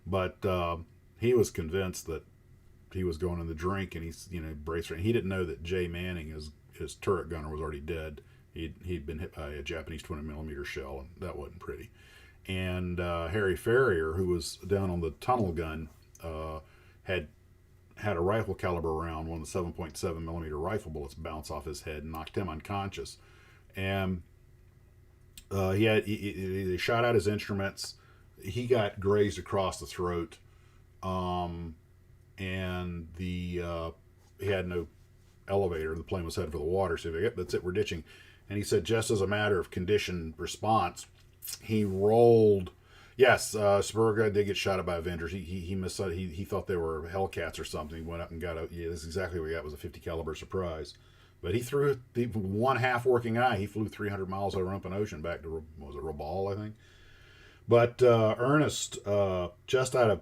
but he was convinced that he was going in the drink, and he's braced. He didn't know that Jay Manning, his turret gunner, was already dead. He'd been hit by a Japanese 20mm shell, and that wasn't pretty. And Harry Ferrier, who was down on the tunnel gun, had a rifle caliber round, one of the 7.7mm rifle bullets, bounce off his head and knocked him unconscious. And they shot out his instruments. He got grazed across the throat, and he had no elevator. The plane was headed for the water, so yep, that's it, we're ditching. And he said, just as a matter of conditioned response, he rolled. Yes, Spurga did get shot at by Avengers. He missed. He thought they were Hellcats or something. He went up and got a. Yeah, this is exactly what he got, was a 50 caliber surprise. But he threw one half working eye. He flew 300 miles over open ocean back to, was it Rabaul, I think. But Ernest, just out of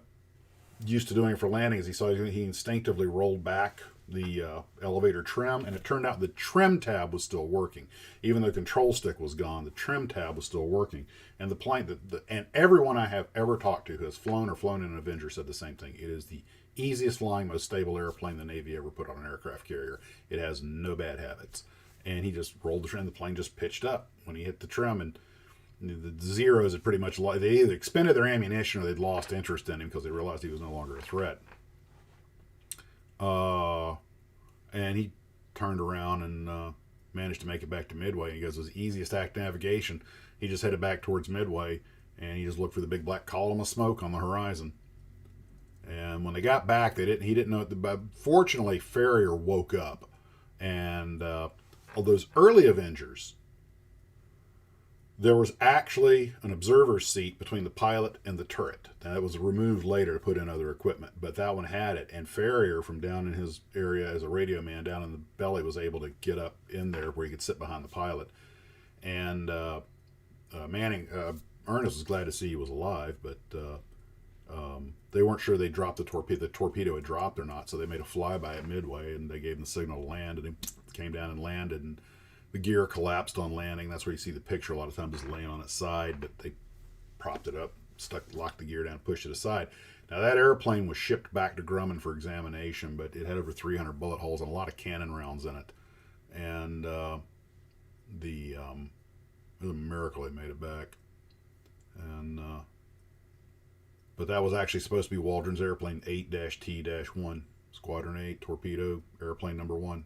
used to doing it for landings, he instinctively rolled back the elevator trim, and it turned out the trim tab was still working. Even though the control stick was gone, the trim tab was still working. And the plane, and everyone I have ever talked to who has flown or flown in an Avenger said the same thing. It is the easiest flying, most stable airplane the Navy ever put on an aircraft carrier. It has no bad habits. And he just rolled the trim. The plane just pitched up when he hit the trim, and the Zeros had pretty much, they either expended their ammunition or they'd lost interest in him because they realized he was no longer a threat. And he turned around and managed to make it back to Midway. He goes, it was the easiest act of navigation. He just headed back towards Midway, and he just looked for the big black column of smoke on the horizon. And when they got back, he didn't know it. But fortunately, Ferrier woke up, and all those early Avengers, there was actually an observer's seat between the pilot and the turret. Now, that was removed later to put in other equipment, but that one had it. And Ferrier, from down in his area as a radio man down in the belly, was able to get up in there where he could sit behind the pilot. And Ernest was glad to see he was alive, but They weren't sure they dropped the torpedo had dropped or not, so they made a flyby at Midway, and they gave them the signal to land, and it came down and landed, and the gear collapsed on landing. That's where you see the picture a lot of times is laying on its side, but they propped it up, locked the gear down, pushed it aside. Now that airplane was shipped back to Grumman for examination, but it had over 300 bullet holes and a lot of cannon rounds in it, and it was a miracle they made it back. And but that was actually supposed to be Waldron's airplane 8-T-1, Squadron 8, torpedo, airplane number 1.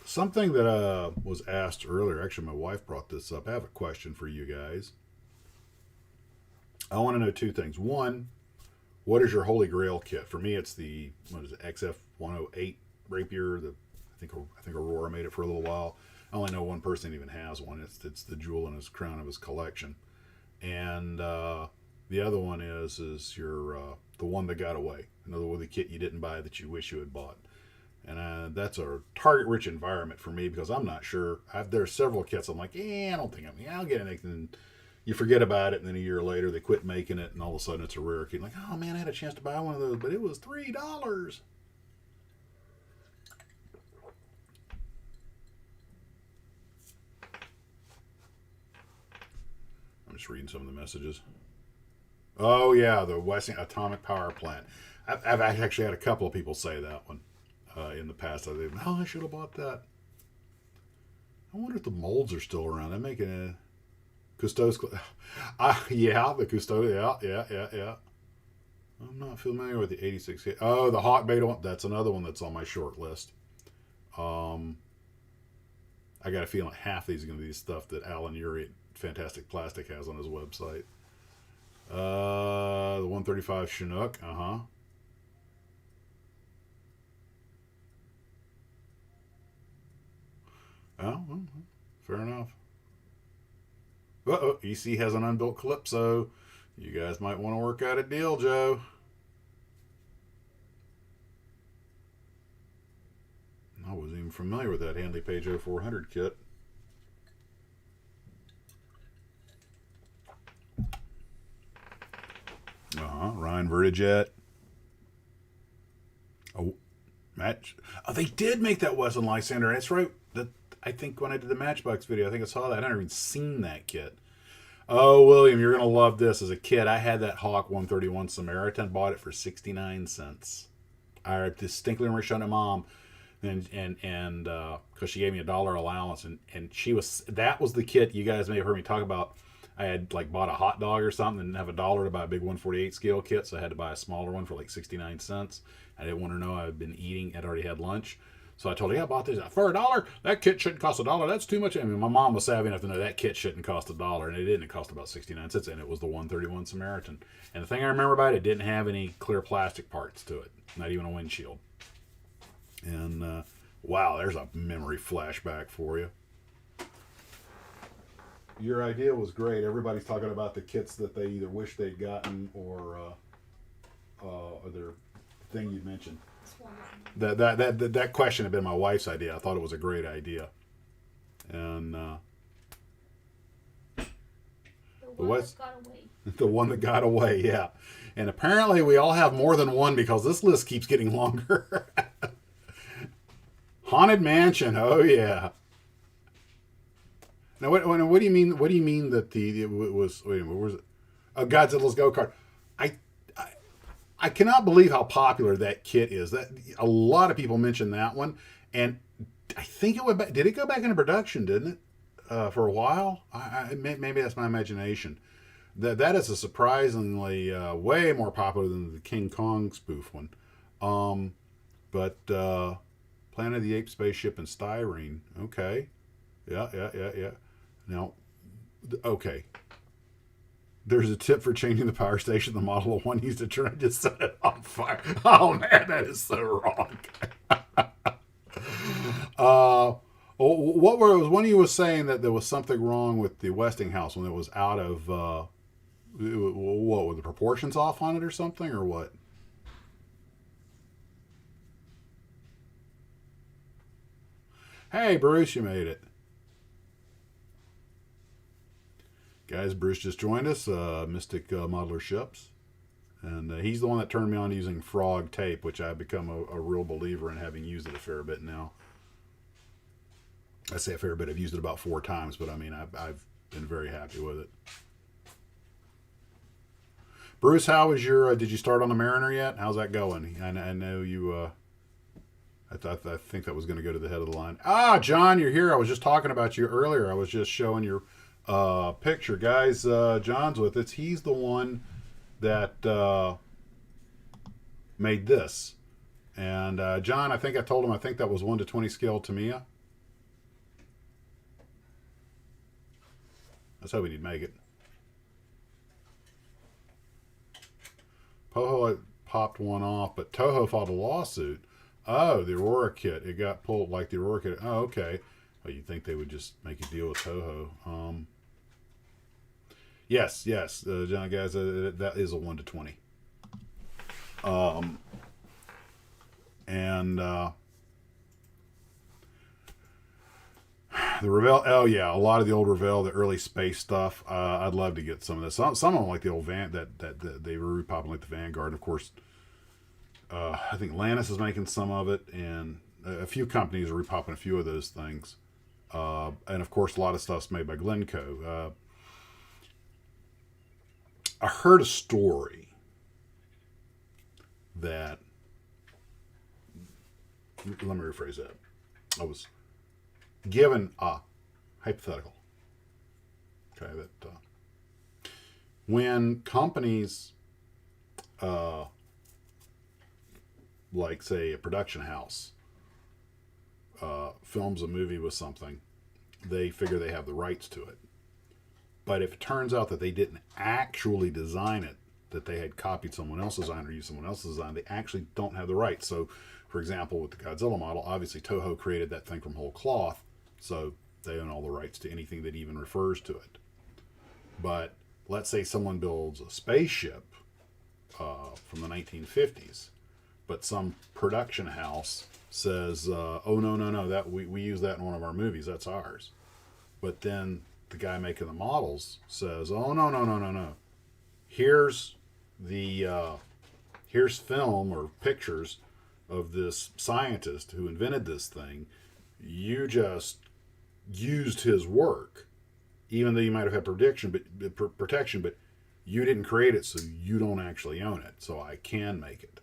Something that was asked earlier, actually my wife brought this up. I have a question for you guys. I want to know 2 things. One, what is your Holy Grail kit? For me, it's the, what is it, XF-108 Rapier. I think Aurora made it for a little while. I only know one person even has one. It's the jewel in his crown of his collection. And the other one is your the one that got away. Another one, the kit you didn't buy that you wish you had bought. And that's a target-rich environment for me because I'm not sure. There are several kits I'm like, I don't think I'll get anything. And you forget about it, and then a year later they quit making it, and all of a sudden it's a rare kit. Like, oh man, I had a chance to buy one of those, but it was $3. Just reading some of the messages. Oh yeah, the Westinghouse atomic power plant. I've actually had a couple of people say that one in the past. I should have bought that. I wonder if the molds are still around. They're making a Cousteau's. Yeah, the Cousteau. Yeah. I'm not familiar with the 86. Oh, the hot beta one. That's another one that's on my short list. I got a feeling half these are going to be stuff that Alan Urey Fantastic Plastic has on his website. The 135 Chinook. Oh, well, fair enough. EC has an unbuilt Calypso. You guys might want to work out a deal, Joe. I wasn't even familiar with that Handley Page 0400 kit. Ryan Vertijet. Oh, match. Oh, they did make that Wesson Lysander. That's right. I think when I did the Matchbox video, I think I saw that. I never even seen that kit. Oh, William, you're going to love this. As a kid, I had that Hawk 131 Samaritan. Bought it for 69 cents. I distinctly remember showing at Mom, and because she gave me $1 allowance, and that was the kit you guys may have heard me talk about. I had like bought a hot dog or something and didn't have $1 to buy a big 148 scale kit, so I had to buy a smaller one for like 69 cents. I didn't want her to know I'd been eating, I'd already had lunch. So I told her, I bought this for $1. That kit shouldn't cost $1. That's too much. I mean, my mom was savvy enough to know that kit shouldn't cost $1, and it didn't. It cost about 69 cents, and it was the 131 Samaritan. And the thing I remember about it didn't have any clear plastic parts to it, not even a windshield. And wow, there's a memory flashback for you. Your idea was great. Everybody's talking about the kits that they either wish they'd gotten or their thing you mentioned. That question had been my wife's idea. I thought it was a great idea. And the one that got away, yeah. And apparently we all have more than one because this list keeps getting longer. Haunted Mansion, oh yeah. Now, what do you mean? What do you mean that it was? Wait a minute, what was it? Godzilla's Go Kart. I cannot believe how popular that kit is. That a lot of people mention that one, and I think it went back. Did it go back into production? Didn't it for a while? Maybe that's my imagination. That is a surprisingly way more popular than the King Kong spoof one. But Planet of the Apes spaceship and styrene. Okay, yeah. Now, okay. There's a tip for changing the power station. The Model of One used to try to set it on fire. Oh man, that is so wrong. What was one of you was saying that there was something wrong with the Westinghouse when it was out of what were the proportions off on it or something or what? Hey Bruce, you made it. Guys, Bruce just joined us, Mystic Modeler Ships. And he's the one that turned me on using frog tape, which I've become a real believer in, having used it a fair bit now. I say a fair bit. I've used it about 4 times, but I mean, I've been very happy with it. Bruce, how was your, did you start on the Mariner yet? How's that going? I know you, I think that was going to go to the head of the line. Ah, John, you're here. I was just talking about you earlier. I was just showing your picture. Guys, John's with us. He's the one that made this. And John, I think I told him, I think that was 1 to 20 scale Tamiya. That's how we need to make it. Poho popped one off, but Toho filed a lawsuit. Oh, the Aurora kit. It got pulled like the Aurora kit. Oh, okay. Well, you'd think they would just make a deal with Toho. Yes, John, guys, that is a 1 to 20. And the Revell, oh yeah, a lot of the old Revell, the early space stuff. I'd love to get some of this. Some of them, like the old Van, that they were repopping, like the Vanguard. And of course, I think Lannis is making some of it, and a few companies are repopping a few of those things. And of course, a lot of stuff's made by Glencoe. I heard a story that, let me rephrase that. I was given a hypothetical. Okay, that when companies, like say a production house, films a movie with something, they figure they have the rights to it. But if it turns out that they didn't actually design it, that they had copied someone else's design or used someone else's design, they actually don't have the rights. So, for example, with the Godzilla model, obviously Toho created that thing from whole cloth, so they own all the rights to anything that even refers to it. But let's say someone builds a spaceship from the 1950s, but some production house says, oh, no, that we use that in one of our movies, that's ours. But then the guy making the models says, oh, no. Here's film or pictures of this scientist who invented this thing. You just used his work, even though you might have had protection, but you didn't create it, so you don't actually own it. So I can make it.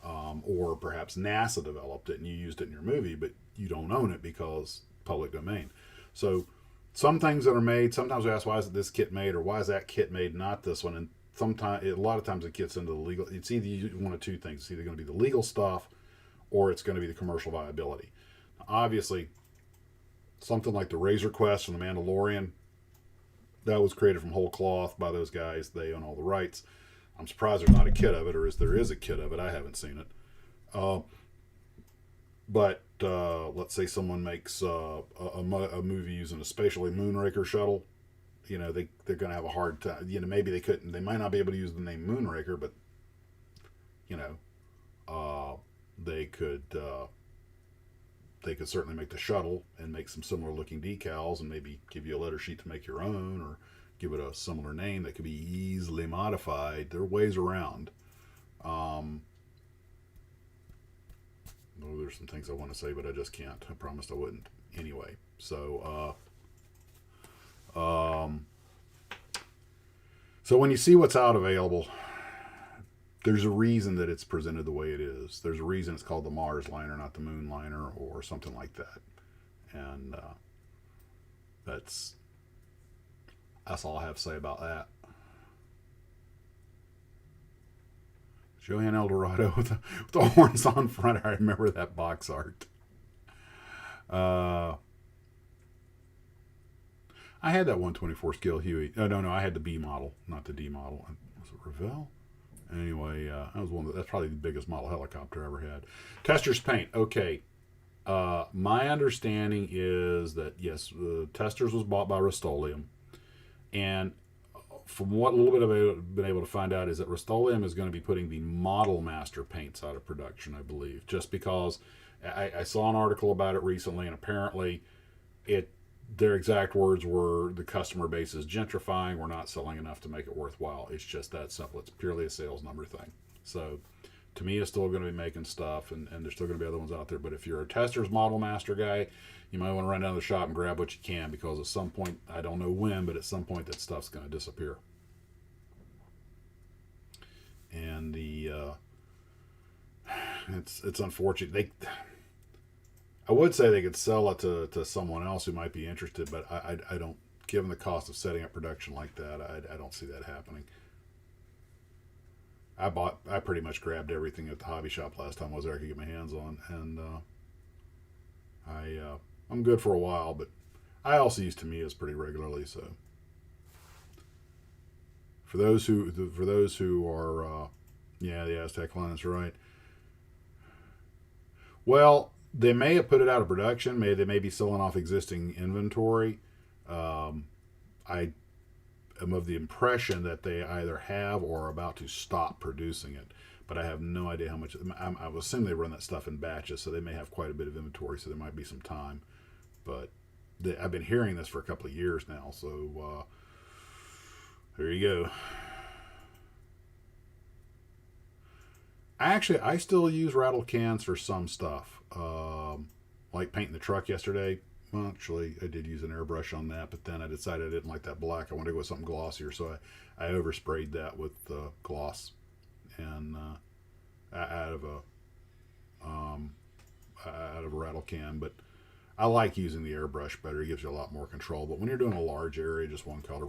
Or perhaps NASA developed it and you used it in your movie, but you don't own it because public domain. So some things that are made, sometimes we ask, why is this kit made, or why is that kit made, not this one? And sometimes, a lot of times it gets into the legal. It's either one of two things. It's either going to be the legal stuff, or it's going to be the commercial viability. Now, obviously, something like the Razor Quest from the Mandalorian, that was created from whole cloth by those guys. They own all the rights. I'm surprised there's not a kit of it, or if there is a kit of it, I haven't seen it. But let's say someone makes a movie using a spatially Moonraker shuttle. You know, they're going to have a hard time. You know, maybe they might not be able to use the name Moonraker, but you know, they could certainly make the shuttle and make some similar looking decals, and maybe give you a letter sheet to make your own, or give it a similar name that could be easily modified. There are ways around. There's some things I want to say, but I just can't. I promised I wouldn't. Anyway, so so when you see what's out available, there's a reason that it's presented the way it is. There's a reason it's called the Mars liner, not the Moon liner, or something like that. And that's all I have to say about that. Johann Eldorado with the horns on front. I remember that box art. I had that 124 scale Huey. Oh, no, I had the B model, not the D model. Was it Revell? Anyway, that's probably the biggest model helicopter I ever had. Tester's paint. Okay. My understanding is that, yes, Testers was bought by Rust-Oleum. And from what a little bit I've been able to find out is that Rust-Oleum is going to be putting the Model Master paints out of production, I believe, just because I saw an article about it recently, and apparently their exact words were, the customer base is gentrifying. We're not selling enough to make it worthwhile. It's just that simple. It's purely a sales number thing. So to me, it's still going to be making stuff, and there's still going to be other ones out there. But if you're a tester's model master guy, you might want to run down to the shop and grab what you can, because at some point, I don't know when, but at some point that stuff's going to disappear. And it's unfortunate. I would say they could sell it to someone else who might be interested, but I don't, given the cost of setting up production like that, I don't see that happening. I pretty much grabbed everything at the hobby shop last time I was there I could get my hands on, and I'm good for a while, but I also use Tamiya's pretty regularly. So for those who are yeah, the Aztec line is right. Well, they may have put it out of production. They may be selling off existing inventory. I am of the impression that they either have or are about to stop producing it, but I have no idea how much. I would assume they run that stuff in batches, so they may have quite a bit of inventory, so there might be some time. But I've been hearing this for a couple of years now, so there you go. I still use rattle cans for some stuff, like painting the truck yesterday. Well, actually, I did use an airbrush on that, but then I decided I didn't like that black. I wanted to go with something glossier, so I oversprayed that with gloss, and out of a rattle can. But I like using the airbrush better. It gives you a lot more control. But when you're doing a large area, just one color,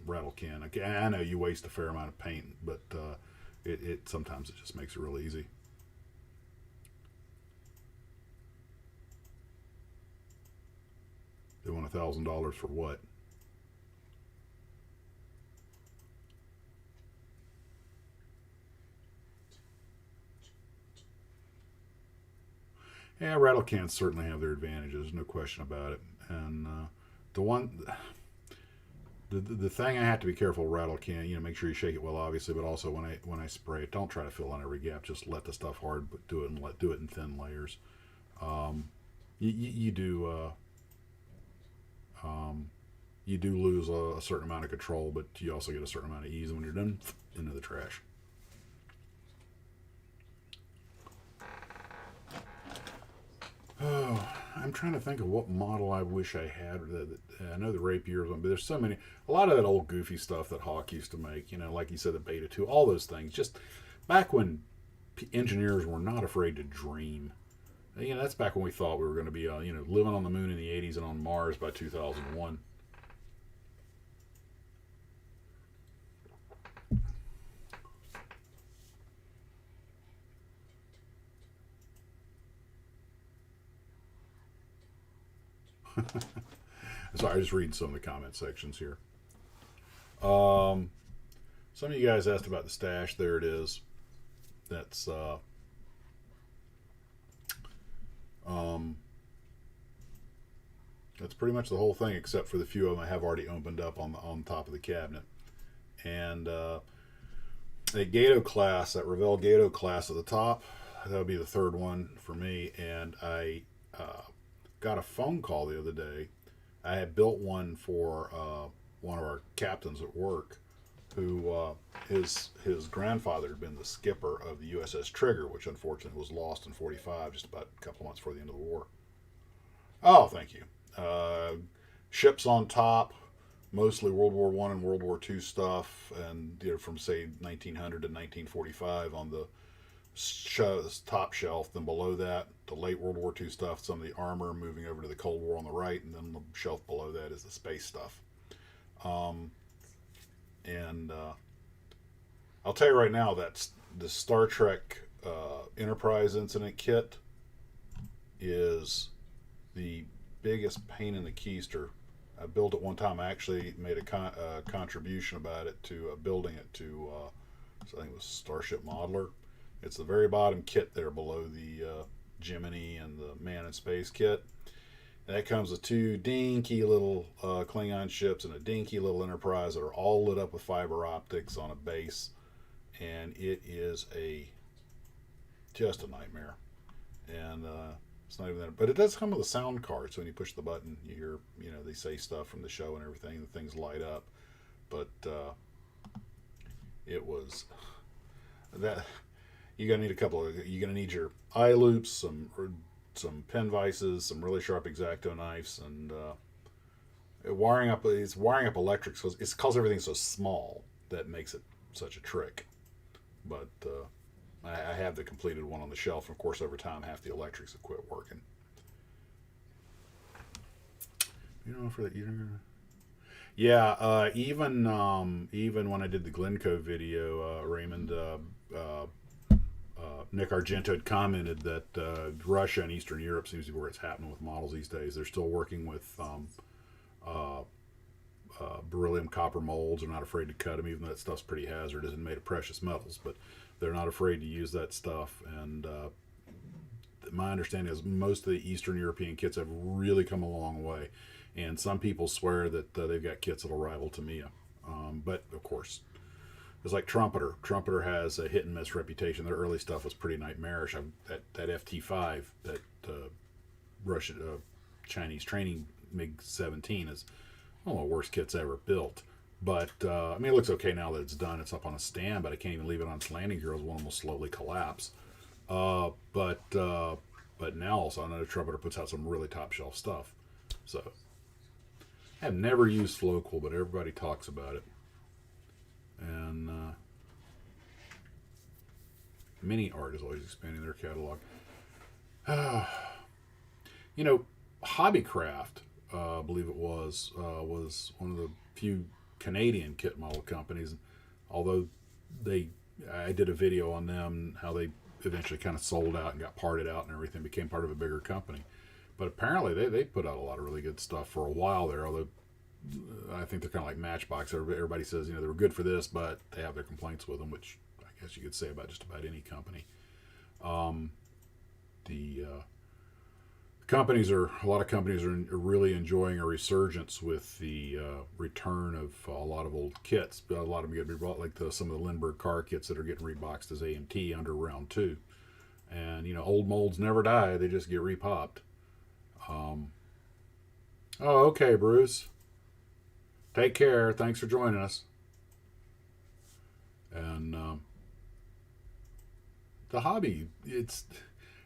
rattle can. I know you waste a fair amount of paint, but it sometimes it just makes it real easy. They want $1,000 for what? Yeah, rattle cans certainly have their advantages, no question about it. And the thing I have to be careful with rattle can, make sure you shake it well, obviously, but also when I spray it, don't try to fill in every gap. Just let the stuff hard, but do it in thin layers. You do lose a certain amount of control, but you also get a certain amount of ease. When you're done, into the trash. Oh, I'm trying to think of what model I wish I had. I know the Rapier's one, but there's so many. A lot of that old goofy stuff that Hawk used to make, like you said, the Beta 2, all those things. Just back when engineers were not afraid to dream. That's back when we thought we were going to be, living on the moon in the 80s and on Mars by 2001. Sorry, I just reading some of the comment sections here. Some of you guys asked about the stash. There it is. That's that's pretty much the whole thing, except for the few of them I have already opened up on top of the cabinet. And a Gato class, that Revell Gato class at the top, that would be the third one for me. And I got a phone call the other day. I had built one for one of our captains at work, who his grandfather had been the skipper of the USS Trigger, which unfortunately was lost in '45, just about a couple months before the end of the war. Oh, thank you. Ships on top, mostly World War I and World War II stuff, and from say 1900 to 1945 on the top shelf. Then below that, the late World War II stuff, some of the armor moving over to the Cold War on the right, and then the shelf below that is the space stuff. And I'll tell you right now that the Star Trek Enterprise Incident Kit is the biggest pain in the keister. I built it one time. I actually made a contribution about it to building it to, I think it was Starship Modeler. It's the very bottom kit there below the Gemini and the Man in Space kit. And that comes with two dinky little Klingon ships and a dinky little Enterprise that are all lit up with fiber optics on a base. And it is just a nightmare. And It's not even that, but it does come with a sound card. So when you push the button, you hear, they say stuff from the show and everything. The things light up. But it was that you're gonna need you're gonna need your eye loops, some pen vices, some really sharp X-Acto knives, and wiring up. It's wiring up electrics because it's because everything's so small that makes it such a trick. But I have the completed one on the shelf. Of course, over time, half the electrics have quit working. For that, yeah. Even when I did the Glencoe video, Raymond, Nick Argento had commented that Russia and Eastern Europe seems to be where it's happening with models these days. They're still working with beryllium copper molds. They're not afraid to cut them, even though that stuff's pretty hazardous and made of precious metals. But they're not afraid to use that stuff. And my understanding is most of the Eastern European kits have really come a long way. And some people swear that they've got kits that'll rival Tamiya. But, of course, it's like Trumpeter. Trumpeter has a hit and miss reputation. Their early stuff was pretty nightmarish. That FT5, that Russian Chinese training MiG-17 is one of the worst kits ever built. But, it looks okay now that it's done. It's up on a stand, but I can't even leave it on its landing gear. It will slowly collapse. But now also I know Trumpeter puts out some really top shelf stuff. So I've never used Flowcool, but everybody talks about it. And Mini Art is always expanding their catalog. Hobbycraft, I believe it was one of the few Canadian kit model companies. Although I did a video on them, how they eventually kind of sold out and got parted out and everything, became part of a bigger company. But apparently they put out a lot of really good stuff for a while there, although I think they're kind of like Matchbox. Everybody says, they were good for this, but they have their complaints with them, which I guess you could say about just about any company. A lot of companies are really enjoying a resurgence with the return of a lot of old kits. A lot of them get rebought, like some of the Lindbergh car kits that are getting reboxed as AMT under round 2. And, old molds never die. They just get repopped. Okay, Bruce. Take care. Thanks for joining us. And the hobby,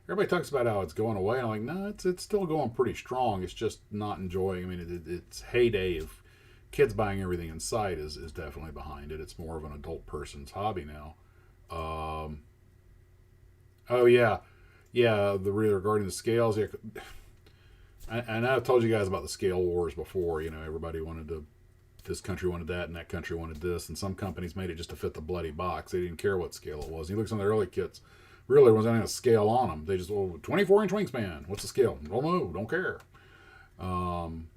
everybody talks about how it's going away. And I'm like, no, it's still going pretty strong. It's just not enjoying. Its heyday of kids buying everything in sight is definitely behind it. It's more of an adult person's hobby now. Oh yeah, regarding the scales. Yeah, and I've told you guys about the scale wars before. Everybody this country wanted that, and that country wanted this, and some companies made it just to fit the bloody box. They didn't care what scale it was. He looks on the early kits, really wasn't having a scale on them. They just 24-inch wingspan. What's the scale? Don't know. Don't care. I'm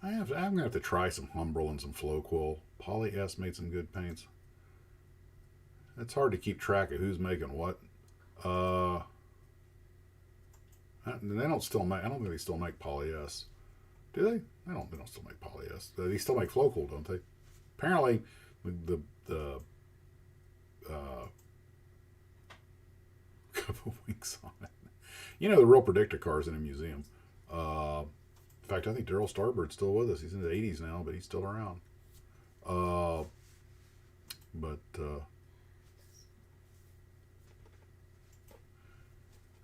gonna have to try some Humbrol and some Flowcool. Poly S made some good paints. It's hard to keep track of who's making what. They don't still make. I don't think they still make Poly S. Do they? They don't still make Poly S. They still make Flowcool, don't they? Apparently, the couple weeks on it. The real predictor car's in a museum. In fact, I think Daryl Starbird's still with us. He's in the 80s now, but he's still around.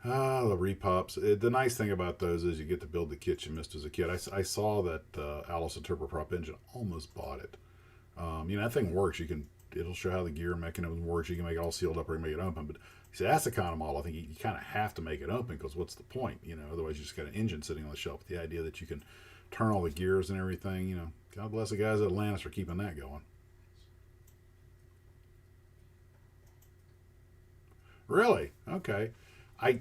The repops. The nice thing about those is you get to build the kit you missed as a kid. I saw that Allison Turboprop engine. Almost bought it. That thing works. It'll show how the gear mechanism works. You can make it all sealed up or you make it open. But see, that's the kind of model I think you kind of have to make it open, because what's the point? Otherwise you just got an engine sitting on the shelf. The idea that you can turn all the gears and everything. God bless the guys at Atlantis for keeping that going. Really? Okay. I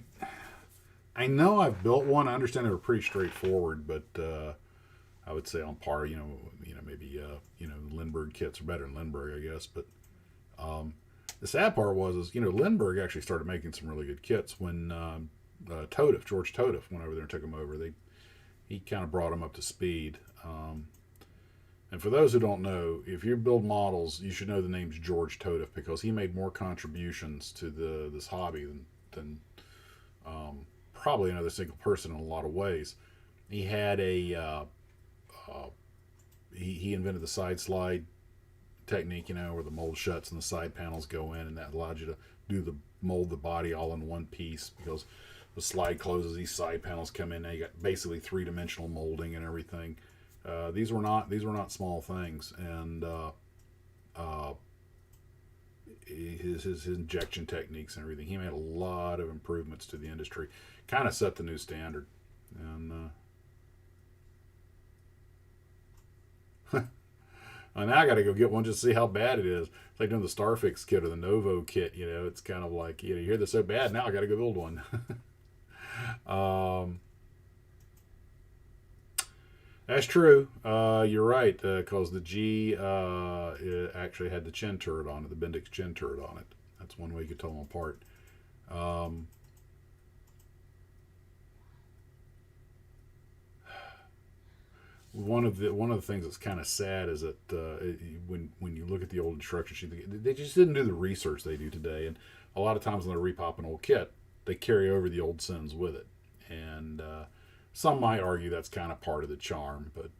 know I've built one. I understand they were pretty straightforward, but I would say on par. Maybe Lindbergh kits are better than Lindbergh, I guess. But the sad part was Lindbergh actually started making some really good kits when George Tode went over there and took them over. He kind of brought them up to speed. And for those who don't know, if you build models, you should know the name's George Tode, because he made more contributions to this hobby than Probably another single person in a lot of ways. He had he invented the side slide technique, where the mold shuts and the side panels go in, and that allowed you to mold the body all in one piece, because the slide closes, these side panels come in, now you got basically three-dimensional molding and everything. These were not small things, and his injection techniques and everything. He made a lot of improvements to the industry, kind of set the new standard. And now I got to go get one just to see how bad it is. It's like doing the Starfix kit or the Novo kit. It's kind of like, you hear this so bad, now I got to go build one. That's true. You're right, because the G it actually had the chin turret on it, the Bendix chin turret on it. That's one way you could tell them apart. One of the things that's kind of sad is that when you look at the old instruction sheet, they just didn't do the research they do today. And a lot of times when they repop an old kit, they carry over the old sins with it. And some might argue that's kind of part of the charm, but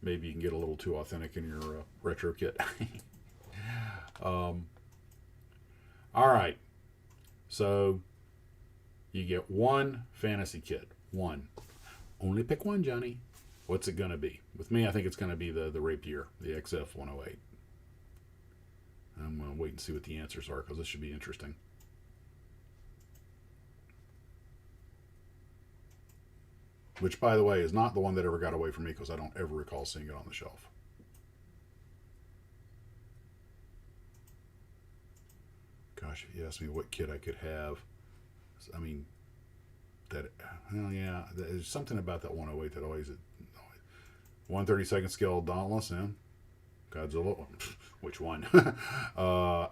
maybe you can get a little too authentic in your retro kit. All right. So you get one fantasy kit. One. Only pick one, Johnny. What's it going to be? With me, I think it's going to be the Rapier, the XF-108. I'm going to wait and see what the answers are, because this should be interesting. Which, by the way, is not the one that ever got away from me, because I don't ever recall seeing it on the shelf. Gosh, if you asked me what kit I could have, I mean, there's something about that 108 that always 132nd scale Dauntless, and Godzilla. Which one? Avro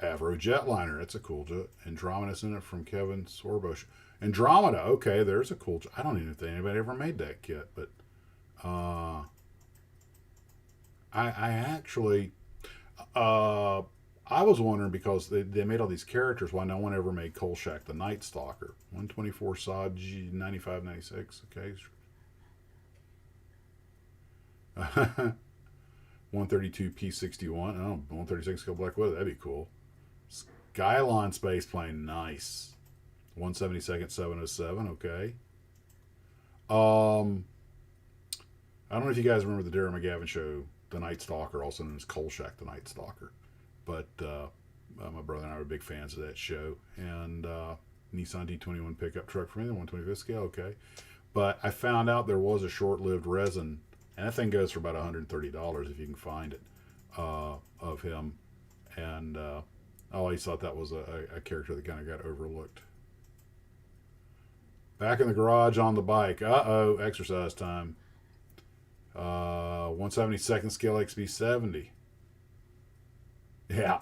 Jetliner. That's a cool jet. Andromeda's in it from Kevin Sorbosh. Andromeda. Okay, there's a cool jet. I don't even think anybody ever made that kit, but I actually I was wondering, because they made all these characters, why no one ever made Kolchak the Night Stalker. 124 SOD G 9596. Okay. 132 P61. Oh, 136 scale Black Widow. That'd be cool. Skylon space plane. Nice. 172nd 707. Okay. I don't know if you guys remember the Darren McGavin show, The Night Stalker, also known as Kolchak the Night Stalker. But my brother and I were big fans of that show. And Nissan D21 pickup truck for me, the 125th scale, okay. But I found out there was a short-lived Resin, and that thing goes for about $130 if you can find it, of him. And I always thought that was a character that kind of got overlooked. Back in the garage on the bike. Uh-oh, exercise time. 172nd scale XB70. Yeah.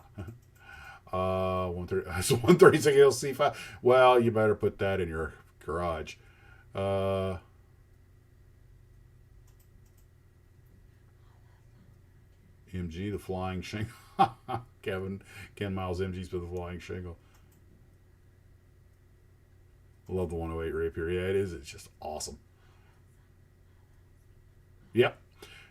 136 LC5. Well, you better put that in your garage. MG, the flying shingle. Ken Miles MG's with the flying shingle. Love the 108 Rapier. Yeah, it is. It's just awesome. Yep.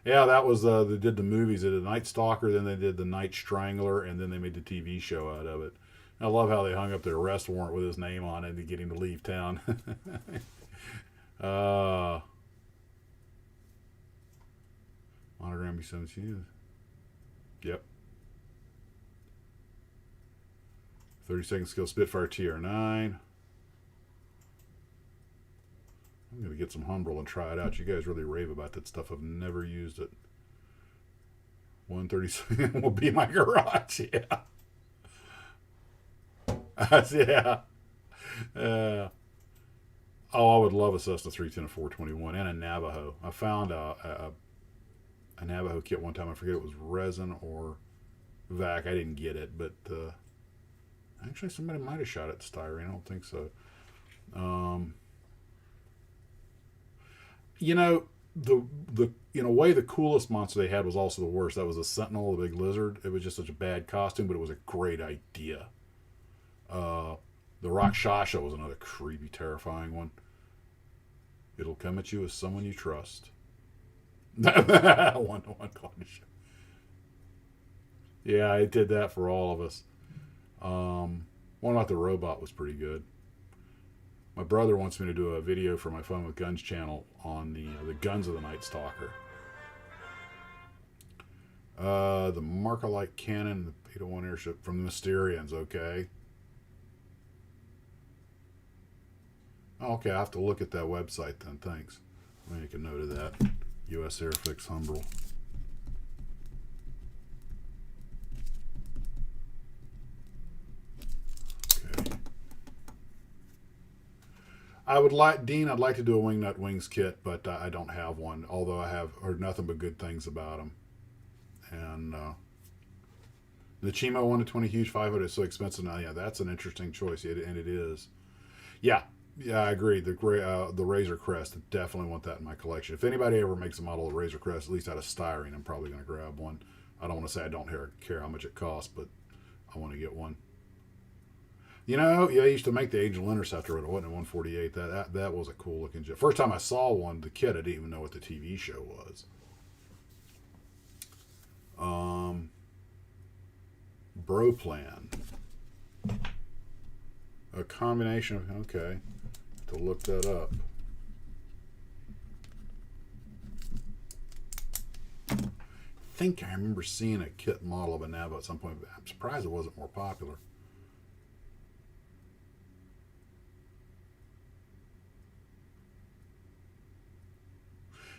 Yeah, that was, they did the movies. They did the Night Stalker, then they did the Night Strangler, and then they made the TV show out of it. I love how they hung up their arrest warrant with his name on it to get him to leave town. Monogram B-17. Yep. 32nd scale Spitfire TR9. I'm going to get some Humbrol and try it out. You guys really rave about that stuff. I've never used it. 137 will be my garage. Yeah. Yeah. Oh, I would love a Cessna 310 and 421 and a Navajo. I found a Navajo kit one time. I forget it was Resin or Vac. I didn't get it, but actually somebody might have shot it styrene. I don't think so. The in a way, the coolest monster they had was also the worst. That was a Sentinel, the big lizard. It was just such a bad costume, but it was a great idea. The Rakshasa was another creepy, terrifying one. It'll come at you as someone you trust. one Claudia. Yeah, I did that for all of us. One about the robot was pretty good. My brother wants me to do a video for my Fun with Guns channel on the guns of the Night Stalker. The Marker-like cannon, the Beta 1 airship from the Mysterians, okay. Okay, I have to look at that website then, thanks. I'll make a note of that. U.S. Airfix Humbrol. Okay. Dean, I'd like to do a Wingnut Wings kit, but I don't have one, although I have heard nothing but good things about them. And the Chimo 1 to 20 huge 500 is so expensive now. Yeah, that's an interesting choice, and it is. Yeah, I agree. The Razor Crest, I definitely want that in my collection. If anybody ever makes a model of Razor Crest, at least out of styrene, I'm probably going to grab one. I don't want to say I don't care how much it costs, but I want to get one. You know, yeah, I used to make the Angel Interceptor, but it wasn't a 148. That was a cool looking jet. First time I saw one, the kit, I didn't even know what the TV show was. Broplan. A combination of, okay, to look that up. I think I remember seeing a kit model of a Nav at some point, but I'm surprised it wasn't more popular.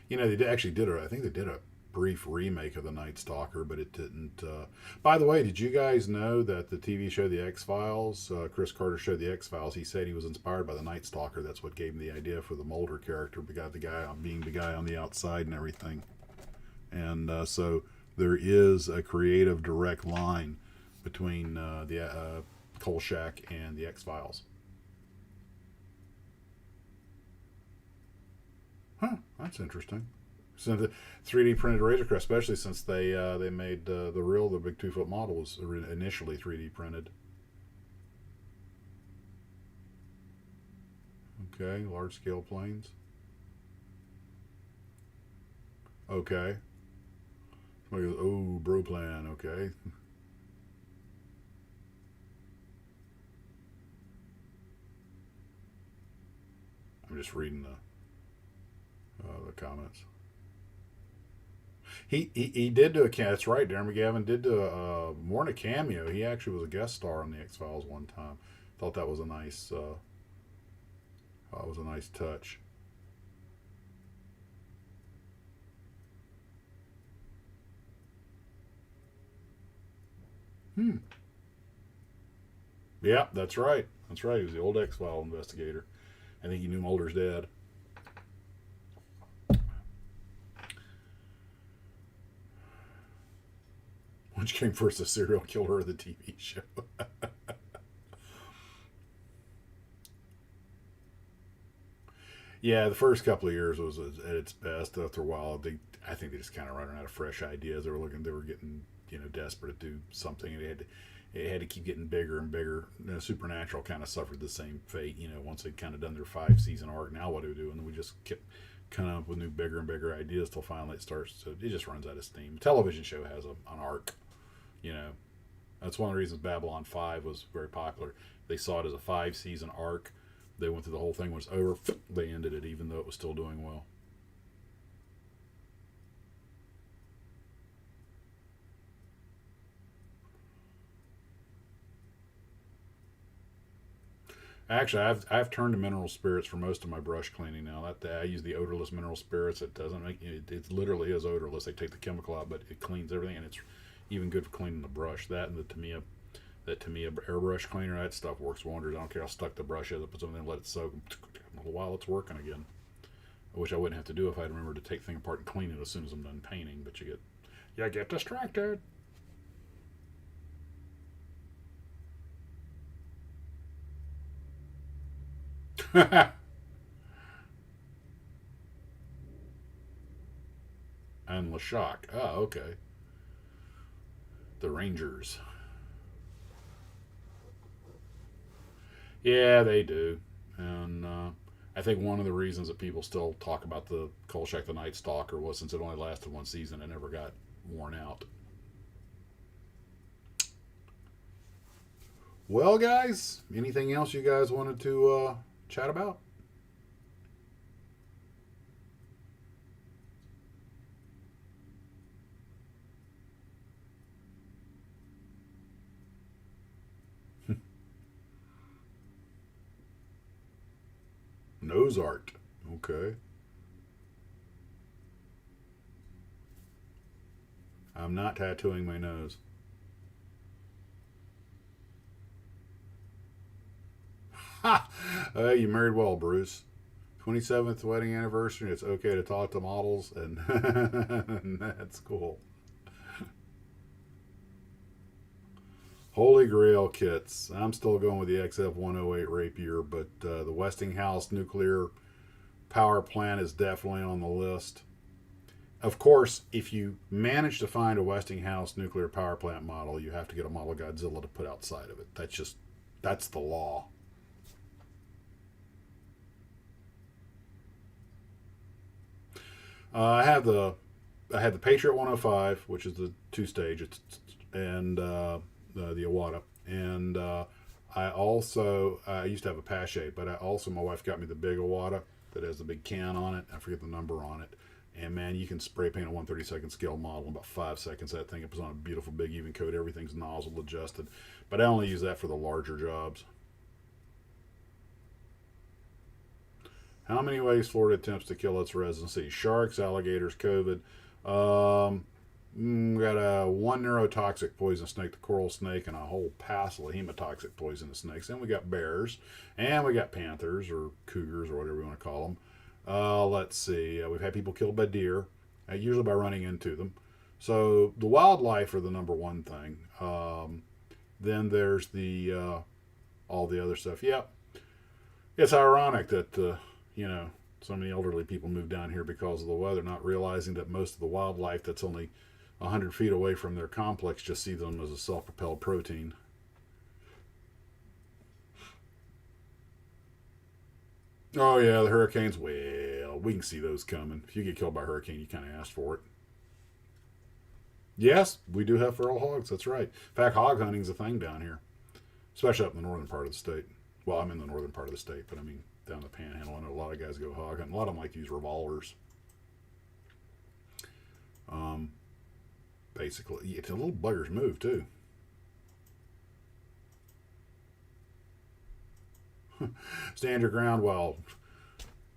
You know, I think they did a brief remake of the Night Stalker, but it didn't. By the way, did you guys know that the TV show The X-Files, Chris Carter showed The X-Files, he said he was inspired by the Night Stalker. That's what gave him the idea for the Mulder character, being the guy on the outside and everything. And so there is a creative direct line between the Kolchak and The X-Files. Huh, that's interesting. So the 3D printed Razor Crest, especially since they made the big 2-foot model was initially 3D printed. Okay, large scale planes. Okay. Somebody goes, oh, Broplan, okay. I'm just reading the comments. He did do a cameo. That's right. Darren McGavin did do more than a cameo. He actually was a guest star on the X-Files one time. Thought that was a nice touch. Yeah, that's right. That's right. He was the old X-File investigator. I think he knew Mulder's dad. Which came first, the serial killer or the TV show? Yeah, the first couple of years was at its best. After a while, I think they just kind of running out of fresh ideas. They were getting desperate to do something, and it had to keep getting bigger and bigger. Supernatural kind of suffered the same fate. Once they'd kind of done their 5-season arc, now what do we do? And we just kept coming up with new, bigger and bigger ideas till finally it starts to. It just runs out of steam. Television show has an arc. That's one of the reasons Babylon 5 was very popular. They saw it as a 5-season arc. They went through the whole thing. When it was over, they ended it, even though it was still doing well. Actually, I've turned to mineral spirits for most of my brush cleaning now. I use the odorless mineral spirits. It doesn't make it literally is odorless. They take the chemical out, but it cleans everything, and it's even good for cleaning the brush. That and the Tamiya airbrush cleaner, that stuff works wonders. I don't care how stuck the brush is. I put something in, let it soak. In a little while, it's working again. I wish I wouldn't have to do it if I'd remembered to take the thing apart and clean it as soon as I'm done painting. But you get distracted. And LeShock. Ah, okay. The Rangers. Yeah, they do. And I think one of the reasons that people still talk about the Kolchak the Night Stalker was since it only lasted one season, it never got worn out. Well, guys, anything else you guys wanted to chat about? Nose art. Okay. I'm not tattooing my nose. Ha! You married well, Bruce. 27th wedding anniversary. It's okay to talk to models, and that's cool. Holy Grail kits. I'm still going with the XF-108 Rapier, but the Westinghouse nuclear power plant is definitely on the list. Of course, if you manage to find a Westinghouse nuclear power plant model, you have to get a model Godzilla to put outside of it. That's the law. I have the Patriot 105, which is the two stage, and the Iwata, and I used to have a Pache, but my wife got me the big Iwata that has the big can on it. I forget the number on it. And man, you can spray paint a 1/32 scale model in about 5 seconds. That thing, it puts on a beautiful big even coat. Everything's nozzle adjusted. But I only use that for the larger jobs. How many ways Florida attempts to kill its residents? Sharks, alligators, COVID. We got a one neurotoxic poison snake, the coral snake, and a whole passel of hemotoxic poisonous snakes. Then we got bears, and we got panthers or cougars or whatever you want to call them. Let's see. We've had people killed by deer, usually by running into them. So the wildlife are the number one thing. Then there's the all the other stuff. Yeah, it's ironic that so many elderly people move down here because of the weather, not realizing that most of the wildlife that's only 100 feet away from their complex just see them as a self-propelled protein. Oh yeah, the hurricanes. Well, we can see those coming. If you get killed by a hurricane, you kind of asked for it. Yes, we do have feral hogs. That's right. In fact, hog hunting's a thing down here, especially up in the northern part of the state. Well, I'm in the northern part of the state, but I mean down the Panhandle. I know a lot of guys go hog hunting. A lot of them like to use revolvers. Um, Basically, it's a little buggers move too. Stand your ground. Well,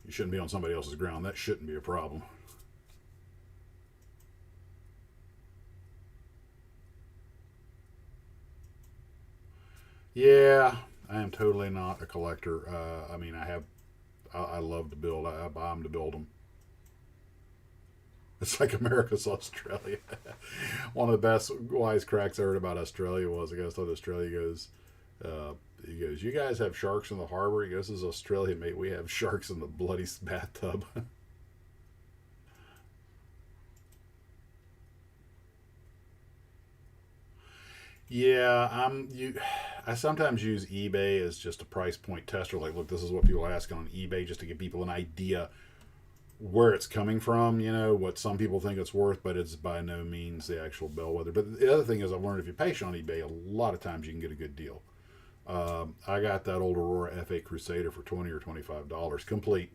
you shouldn't be on somebody else's ground. That shouldn't be a problem. Yeah, I am totally not a collector. I mean, I love to build. I buy them to build them. It's like America's Australia. One of the best wisecracks I heard about Australia was a guy told Australia he goes, you guys have sharks in the harbor. He goes, this is Australia, mate. We have sharks in the bloody bathtub. Yeah, I sometimes use eBay as just a price point tester. Like, look, this is what people are asking on eBay just to give people an idea where it's coming from, what some people think it's worth, but it's by no means the actual bellwether. But the other thing is, I've learned if you're patient on eBay, a lot of times you can get a good deal. I got that old Aurora F8 Crusader for $20 or $25 complete,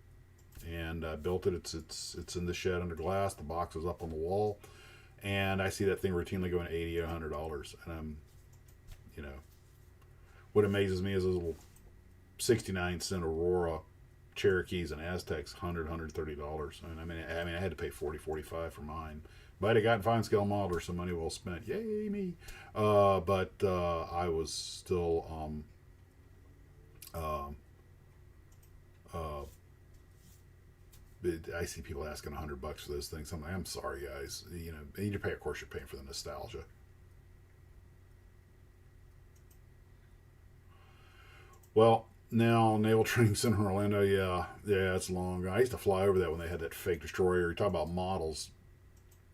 and I built it. It's in the shed under glass. The box is up on the wall, and I see that thing routinely going 80 or $100, and you know, what amazes me is those little 69-cent Aurora Cherokees and Aztecs, $130. And I had to pay 40, 45 for mine. But I got fine scale modeler, so money well spent. Yay me! But I was still uh, uh, I see people asking $100 for those things. I'm like, I'm sorry, guys. You need to pay. Of course, you're paying for the nostalgia. Well, now Naval Training Center in Orlando, yeah, it's long. I used to fly over that when they had that fake destroyer. You talk about models.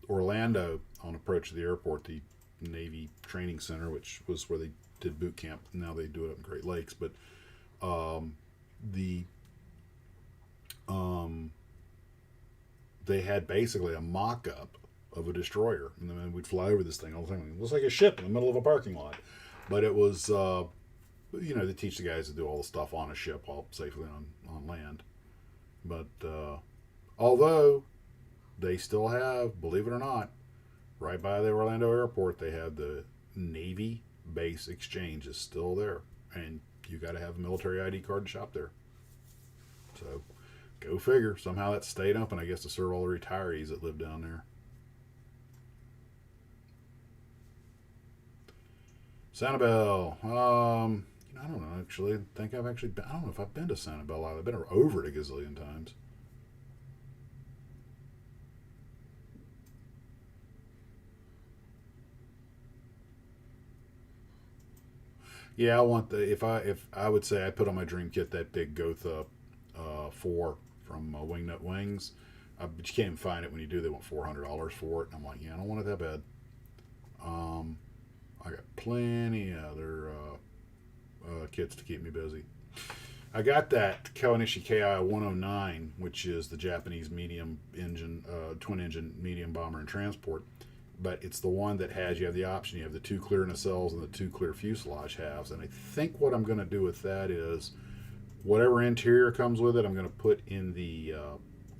Orlando, on approach to the airport, the Navy Training Center, which was where they did boot camp. Now they do it up in Great Lakes, but The they had basically a mock-up of a destroyer, and then we'd fly over this thing all the time. It looks like a ship in the middle of a parking lot, but it was, they teach the guys to do all the stuff on a ship while safely on land. But although they still have, believe it or not, right by the Orlando airport, they have the Navy base exchange is still there, and you got to have a military ID card to shop there. So, go figure. Somehow that stayed open, I guess, to serve all the retirees that live down there. Sanibel. I don't know, actually. I think I've actually been, I don't know if I've been to Sanibel either. I've been over it a gazillion times. Yeah, I want the, if I would say I put on my dream kit that big Gotha 4 from Wingnut Wings, but you can't even find it. When you do, they want $400 for it, and I'm like, yeah, I don't want it that bad. I got plenty other kits to keep me busy. I got that Kawanishi Ki 109, which is the Japanese medium engine, twin engine medium bomber and transport. But it's the one that has, you have the option, you have the 2 clear nacelles and the 2 clear fuselage halves. And I think what I'm going to do with that is, whatever interior comes with it, I'm going to put in the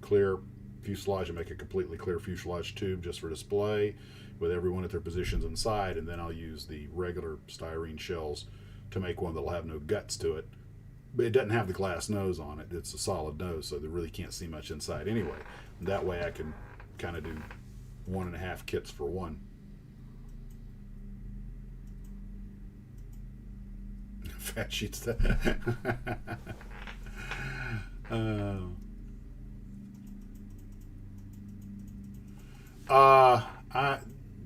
clear fuselage and make a completely clear fuselage tube just for display, with everyone at their positions inside. And then I'll use the regular styrene shells to make one that'll have no guts to it. But it doesn't have the glass nose on it. It's a solid nose, so they really can't see much inside anyway. And that way I can kind of do 1.5 kits for one. Fat sheets.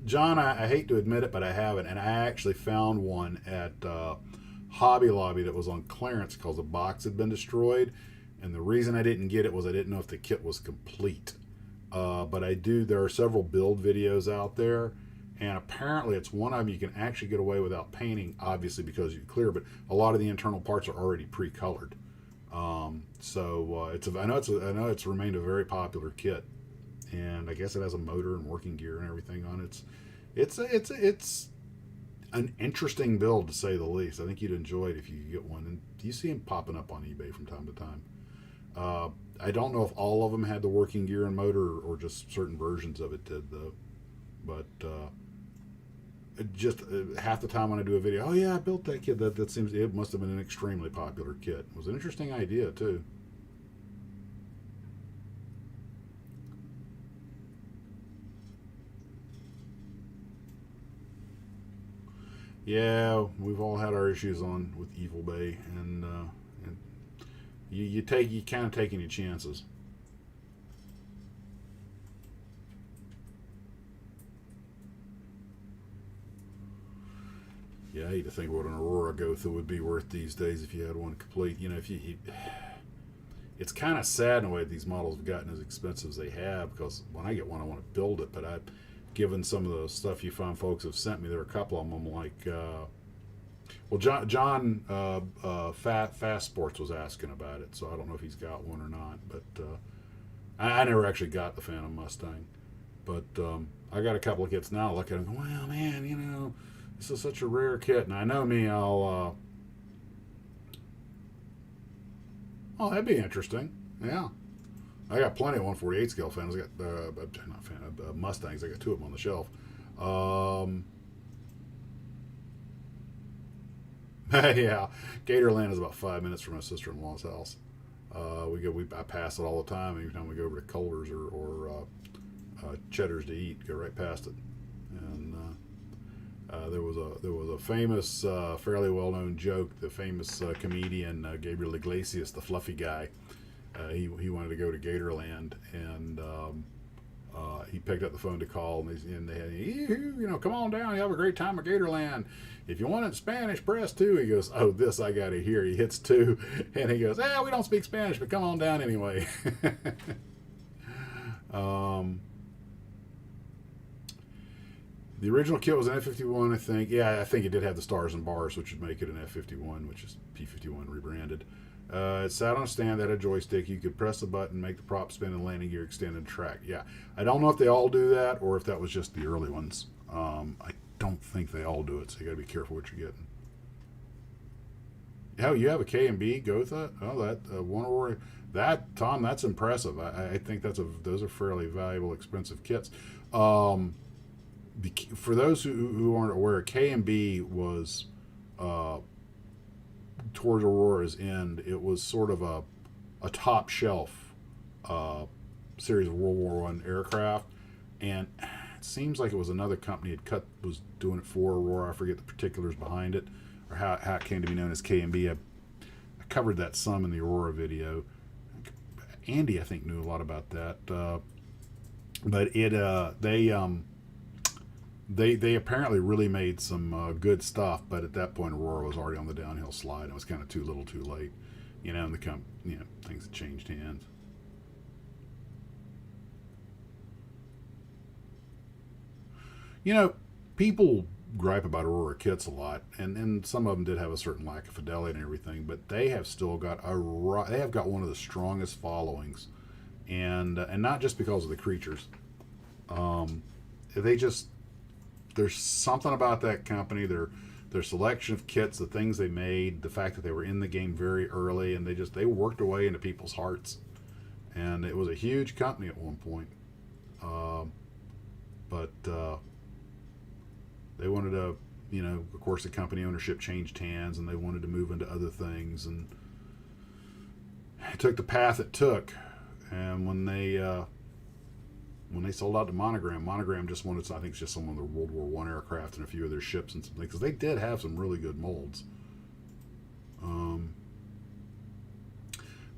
John, I hate to admit it, but I haven't, and I actually found one at Hobby Lobby that was on clearance because the box had been destroyed, and the reason I didn't get it was I didn't know if the kit was complete. But I do. There are several build videos out there, and apparently it's one of them you can actually get away without painting, obviously because you clear. But a lot of the internal parts are already pre-colored. I know it's remained a very popular kit, and I guess it has a motor and working gear and everything on it. It's an interesting build, to say the least. I think you'd enjoy it if you get one. And you see them popping up on eBay from time to time. I don't know if all of them had the working gear and motor, or just certain versions of it did, though. But just half the time when I do a video, oh yeah, I built that kit. That seems, it must have been an extremely popular kit. It was an interesting idea too. Yeah, we've all had our issues with Evil Bay, and you kind of taking your chances. Yeah, I hate to think what an Aurora Gotha would be worth these days if you had one complete. It's kind of sad in a way that these models have gotten as expensive as they have, because when I get one, I want to build it. But given some of the stuff you find folks have sent me, there are a couple of them I'm like, John Fast Sports was asking about it, so I don't know if he's got one or not. But I never actually got the Phantom Mustang. But I got a couple of kits now. I look at them, well, man, this is such a rare kit. And I know me, I'll, oh, that'd be interesting. Yeah. I got plenty of 148 scale Phantoms. I got, not Phantom, Mustangs. I got 2 of them on the shelf. Yeah, Gatorland is about 5 minutes from my sister-in-law's house. I pass it all the time. Every time we go over to Culver's or Cheddar's to eat, go right past it. And there was a famous, fairly well-known joke. The famous comedian Gabriel Iglesias, the fluffy guy, he wanted to go to Gatorland, and he picked up the phone to call, and they had, come on down, you have a great time at Gatorland. If you want it in Spanish, press 2. He goes, oh, this I got to hear. He hits 2, and he goes, we don't speak Spanish, but come on down anyway. The original kit was an F-51, I think. Yeah, I think it did have the stars and bars, which would make it an F-51, which is P-51 rebranded. It sat on a stand that had a joystick. You could press the button, make the prop spin, and landing gear extend and track. Yeah, I don't know if they all do that or if that was just the early ones. I don't think they all do it, so you got to be careful what you're getting. Hell, you have a K and B. Go with that. Oh, that one Aurora. That, Tom, that's impressive. I think those are fairly valuable, expensive kits. For those who aren't aware, K and B was towards Aurora's end. It was sort of a top shelf series of World War I aircraft, and it seems like it was another company was doing it for Aurora. I forget the particulars behind it, or how it came to be known as K and B. I covered that some in the Aurora video. Andy, I think, knew a lot about that, but they apparently really made some good stuff. But at that point, Aurora was already on the downhill slide. It was kind of too little, too late, and things had changed hands. People gripe about Aurora kits a lot, and some of them did have a certain lack of fidelity and everything, but they have still got one of the strongest followings, and not just because of the creatures. There's something about that company, their selection of kits, the things they made, the fact that they were in the game very early, and they worked their way into people's hearts, and it was a huge company at one point, but they wanted to, of course, the company ownership changed hands, and they wanted to move into other things, and it took the path it took. And when they sold out to Monogram just wanted, I think, it's just some of their World War I aircraft and a few of their ships and something, because they did have some really good molds.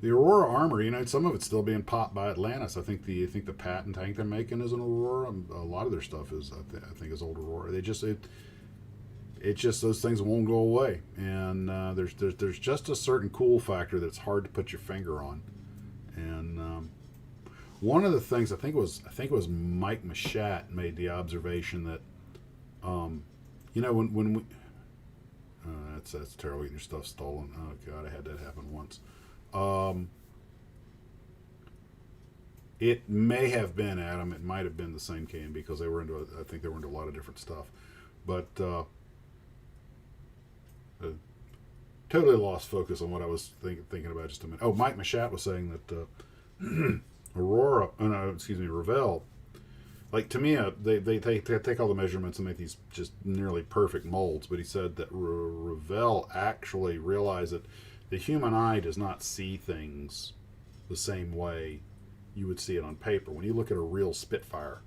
The Aurora armor, some of it's still being popped by Atlantis. I think the Patton tank they're making is an Aurora. A lot of their stuff is, I think, is old Aurora. It's just those things won't go away, and there's just a certain cool factor that's hard to put your finger on. And one of the things I think it was Mike Mashat made the observation that, when we that's terrible, getting your stuff stolen. Oh God, I had that happen once. It may have been Adam. It might have been the same K&B, because I think they were into a lot of different stuff. But totally lost focus on what I was thinking about just a minute. Oh, Mike Mashat was saying that Revell, like Tamiya, they take all the measurements and make these just nearly perfect molds. But he said that Revell actually realized that the human eye does not see things the same way you would see it on paper. When you look at a real Spitfire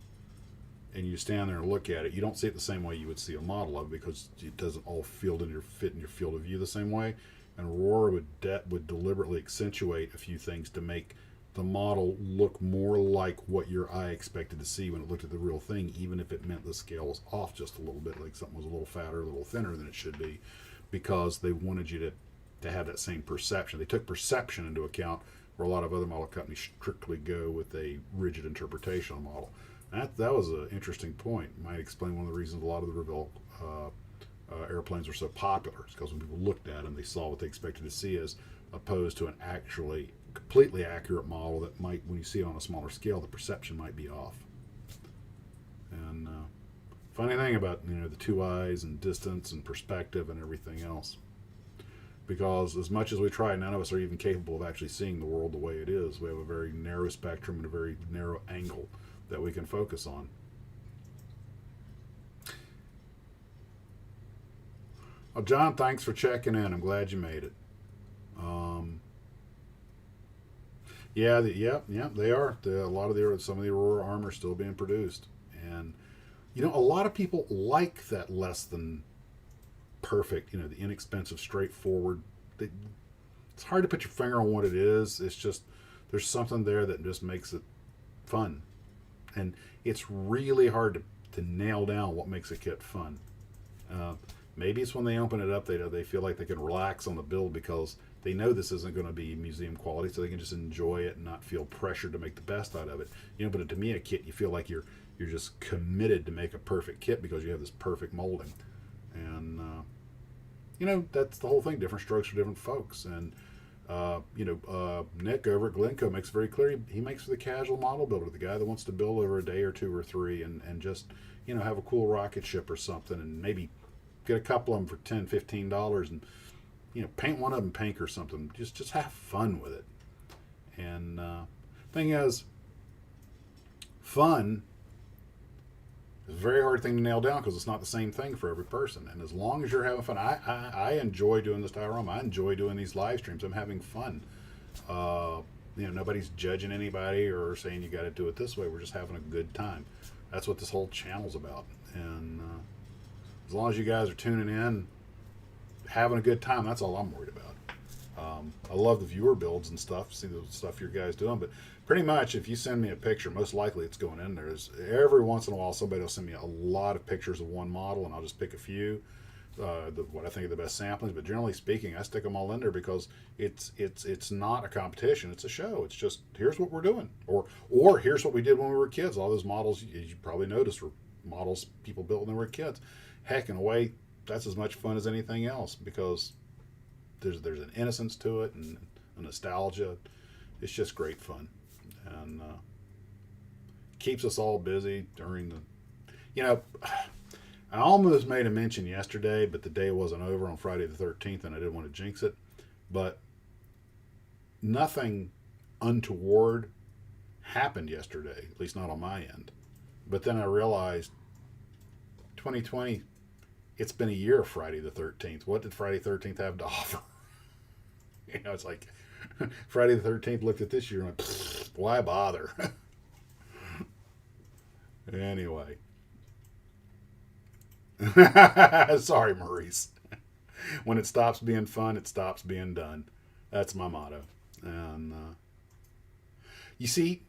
and you stand there and look at it, you don't see it the same way you would see a model of it, because it doesn't all fit in your field of view the same way. And Aurora would deliberately accentuate a few things to make the model look more like what your eye expected to see when it looked at the real thing, even if it meant the scale was off just a little bit, like something was a little fatter, a little thinner than it should be, because they wanted you to have that same perception. They took perception into account, where a lot of other model companies strictly go with a rigid interpretation of the model. That was an interesting point. It might explain one of the reasons a lot of the Revell airplanes were so popular. It's because when people looked at them, they saw what they expected to see, as opposed to an actually completely accurate model that might, when you see it on a smaller scale, the perception might be off. And funny thing about the two eyes and distance and perspective and everything else. Because as much as we try, none of us are even capable of actually seeing the world the way it is. We have a very narrow spectrum and a very narrow angle that we can focus on. Well, John, thanks for checking in. I'm glad you made it. They are. Some of the Aurora armor is still being produced, and a lot of people like that less than perfect, the inexpensive, straightforward. It's hard to put your finger on what it is. It's just there's something there that just makes it fun, and it's really hard to nail down what makes a kit fun. Maybe it's when they open it up, they feel like they can relax on the build, because they know this isn't going to be museum quality, so they can just enjoy it and not feel pressured to make the best out of it. But a Tamiya kit, you feel like you're You're just committed to make a perfect kit because you have this perfect molding. And, that's the whole thing. Different strokes for different folks. And, Nick over at Glencoe makes very clear he makes for the casual model builder, the guy that wants to build over a day or two or three and just, have a cool rocket ship or something and maybe get a couple of them for $10, $15 and, paint one of them pink or something. Just have fun with it. And thing is, fun is a very hard thing to nail down because it's not the same thing for every person. And as long as you're having fun, I enjoy doing this diorama. I enjoy doing these live streams. I'm having fun. Nobody's judging anybody or saying you got to do it this way. We're just having a good time. That's what this whole channel's about. And as long as you guys are tuning in, having a good time, that's all I'm worried about. I love the viewer builds and stuff, see the stuff your guys doing, but pretty much if you send me a picture, most likely it's going in there. Every once in a while somebody will send me a lot of pictures of one model and I'll just pick a few, what I think are the best samplings, but generally speaking I stick them all in there because it's not a competition, it's a show. It's just, here's what we're doing, or here's what we did when we were kids. All those models you probably noticed were models people built when they were kids. Heck, in a way that's as much fun as anything else because there's an innocence to it and a nostalgia. It's just great fun, and keeps us all busy during the. I almost made a mention yesterday, but the day wasn't over on Friday the 13th, and I didn't want to jinx it. But nothing untoward happened yesterday, at least not on my end. But then I realized 2020. It's been a year of Friday the 13th. What did Friday the 13th have to offer? It's like Friday the 13th looked at this year and went, why bother? Anyway. Sorry, Maurice. When it stops being fun, it stops being done. That's my motto. And you see,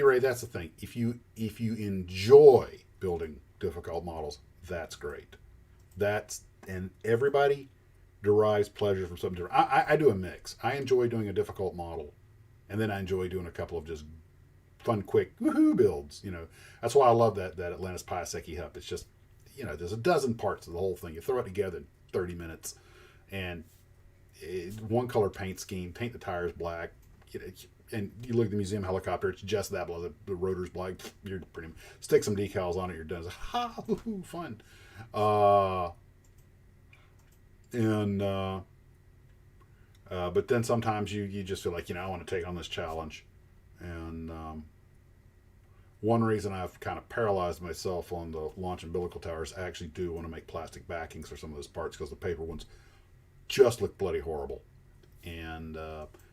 Ray, that's the thing. If you enjoy building difficult models, that's great. And everybody derives pleasure from something different. I do a mix. I enjoy doing a difficult model, and then I enjoy doing a couple of just fun, quick woohoo builds. That's why I love that Atlantis Piasecki Hup. It's just, there's a dozen parts of the whole thing. You throw it together in 30 minutes, and one color paint scheme. Paint the tires black. And you look at the museum helicopter, it's just that, the rotor's black. You're pretty much, stick some decals on it, you're done. It's like, ha, woohoo, fun. But then sometimes you just feel like, I want to take on this challenge. And one reason I've kind of paralyzed myself on the launch umbilical towers, I actually do want to make plastic backings for some of those parts because the paper ones just look bloody horrible. And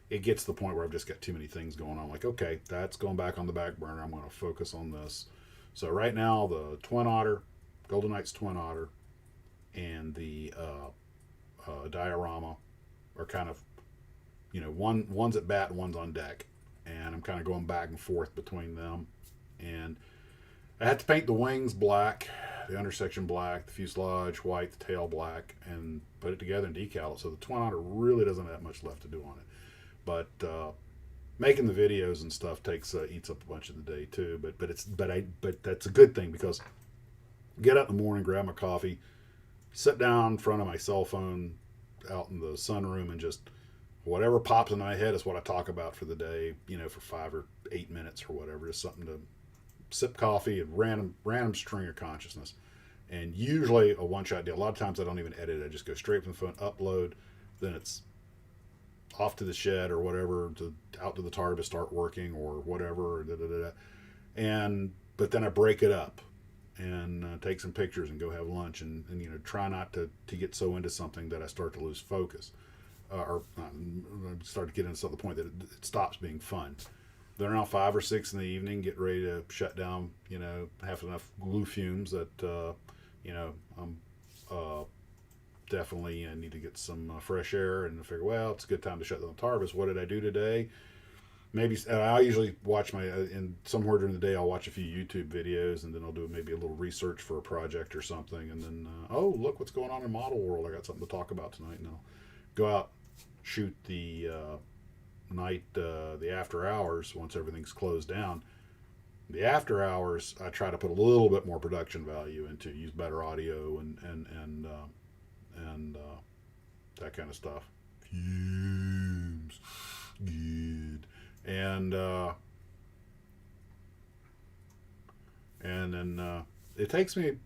it gets to the point where I've just got too many things going on. Like, okay, that's going back on the back burner. I'm going to focus on this. So right now, the Twin Otter, Golden Knights Twin Otter, and the Diorama are kind of, one's at bat and one's on deck. And I'm kind of going back and forth between them. And I had to paint the wings black, the undersection black, the fuselage white, the tail black, and put it together and decal it. So the Twin Otter really doesn't have much left to do on it. But making the videos and stuff eats up a bunch of the day too. But that's a good thing because get up in the morning, grab my coffee, sit down in front of my cell phone out in the sunroom, and just whatever pops in my head is what I talk about for the day. For 5 or 8 minutes or whatever, just something to sip coffee and random string of consciousness. And usually a one-shot deal. A lot of times I don't even edit it. I just go straight from the phone, upload, then it's off to the shed or whatever, out to the tar to start working or whatever. But then I break it up and take some pictures and go have lunch and try not to get so into something that I start to lose focus or start to get into the point that it stops being fun. Then around 5 or 6 in the evening, get ready to shut down, have enough glue fumes that, I'm definitely need to get some fresh air and figure, well, it's a good time to shut down the Tarbis. What did I do today? Maybe I usually watch and somewhere during the day I'll watch a few YouTube videos, and then I'll do maybe a little research for a project or something, and then oh, look what's going on in model world. I got something to talk about tonight, and I'll go out, shoot the night, the after hours once everything's closed down. The after hours, I try to put a little bit more production value into, use better audio and that kind of stuff. Fumes, good, and then it takes me.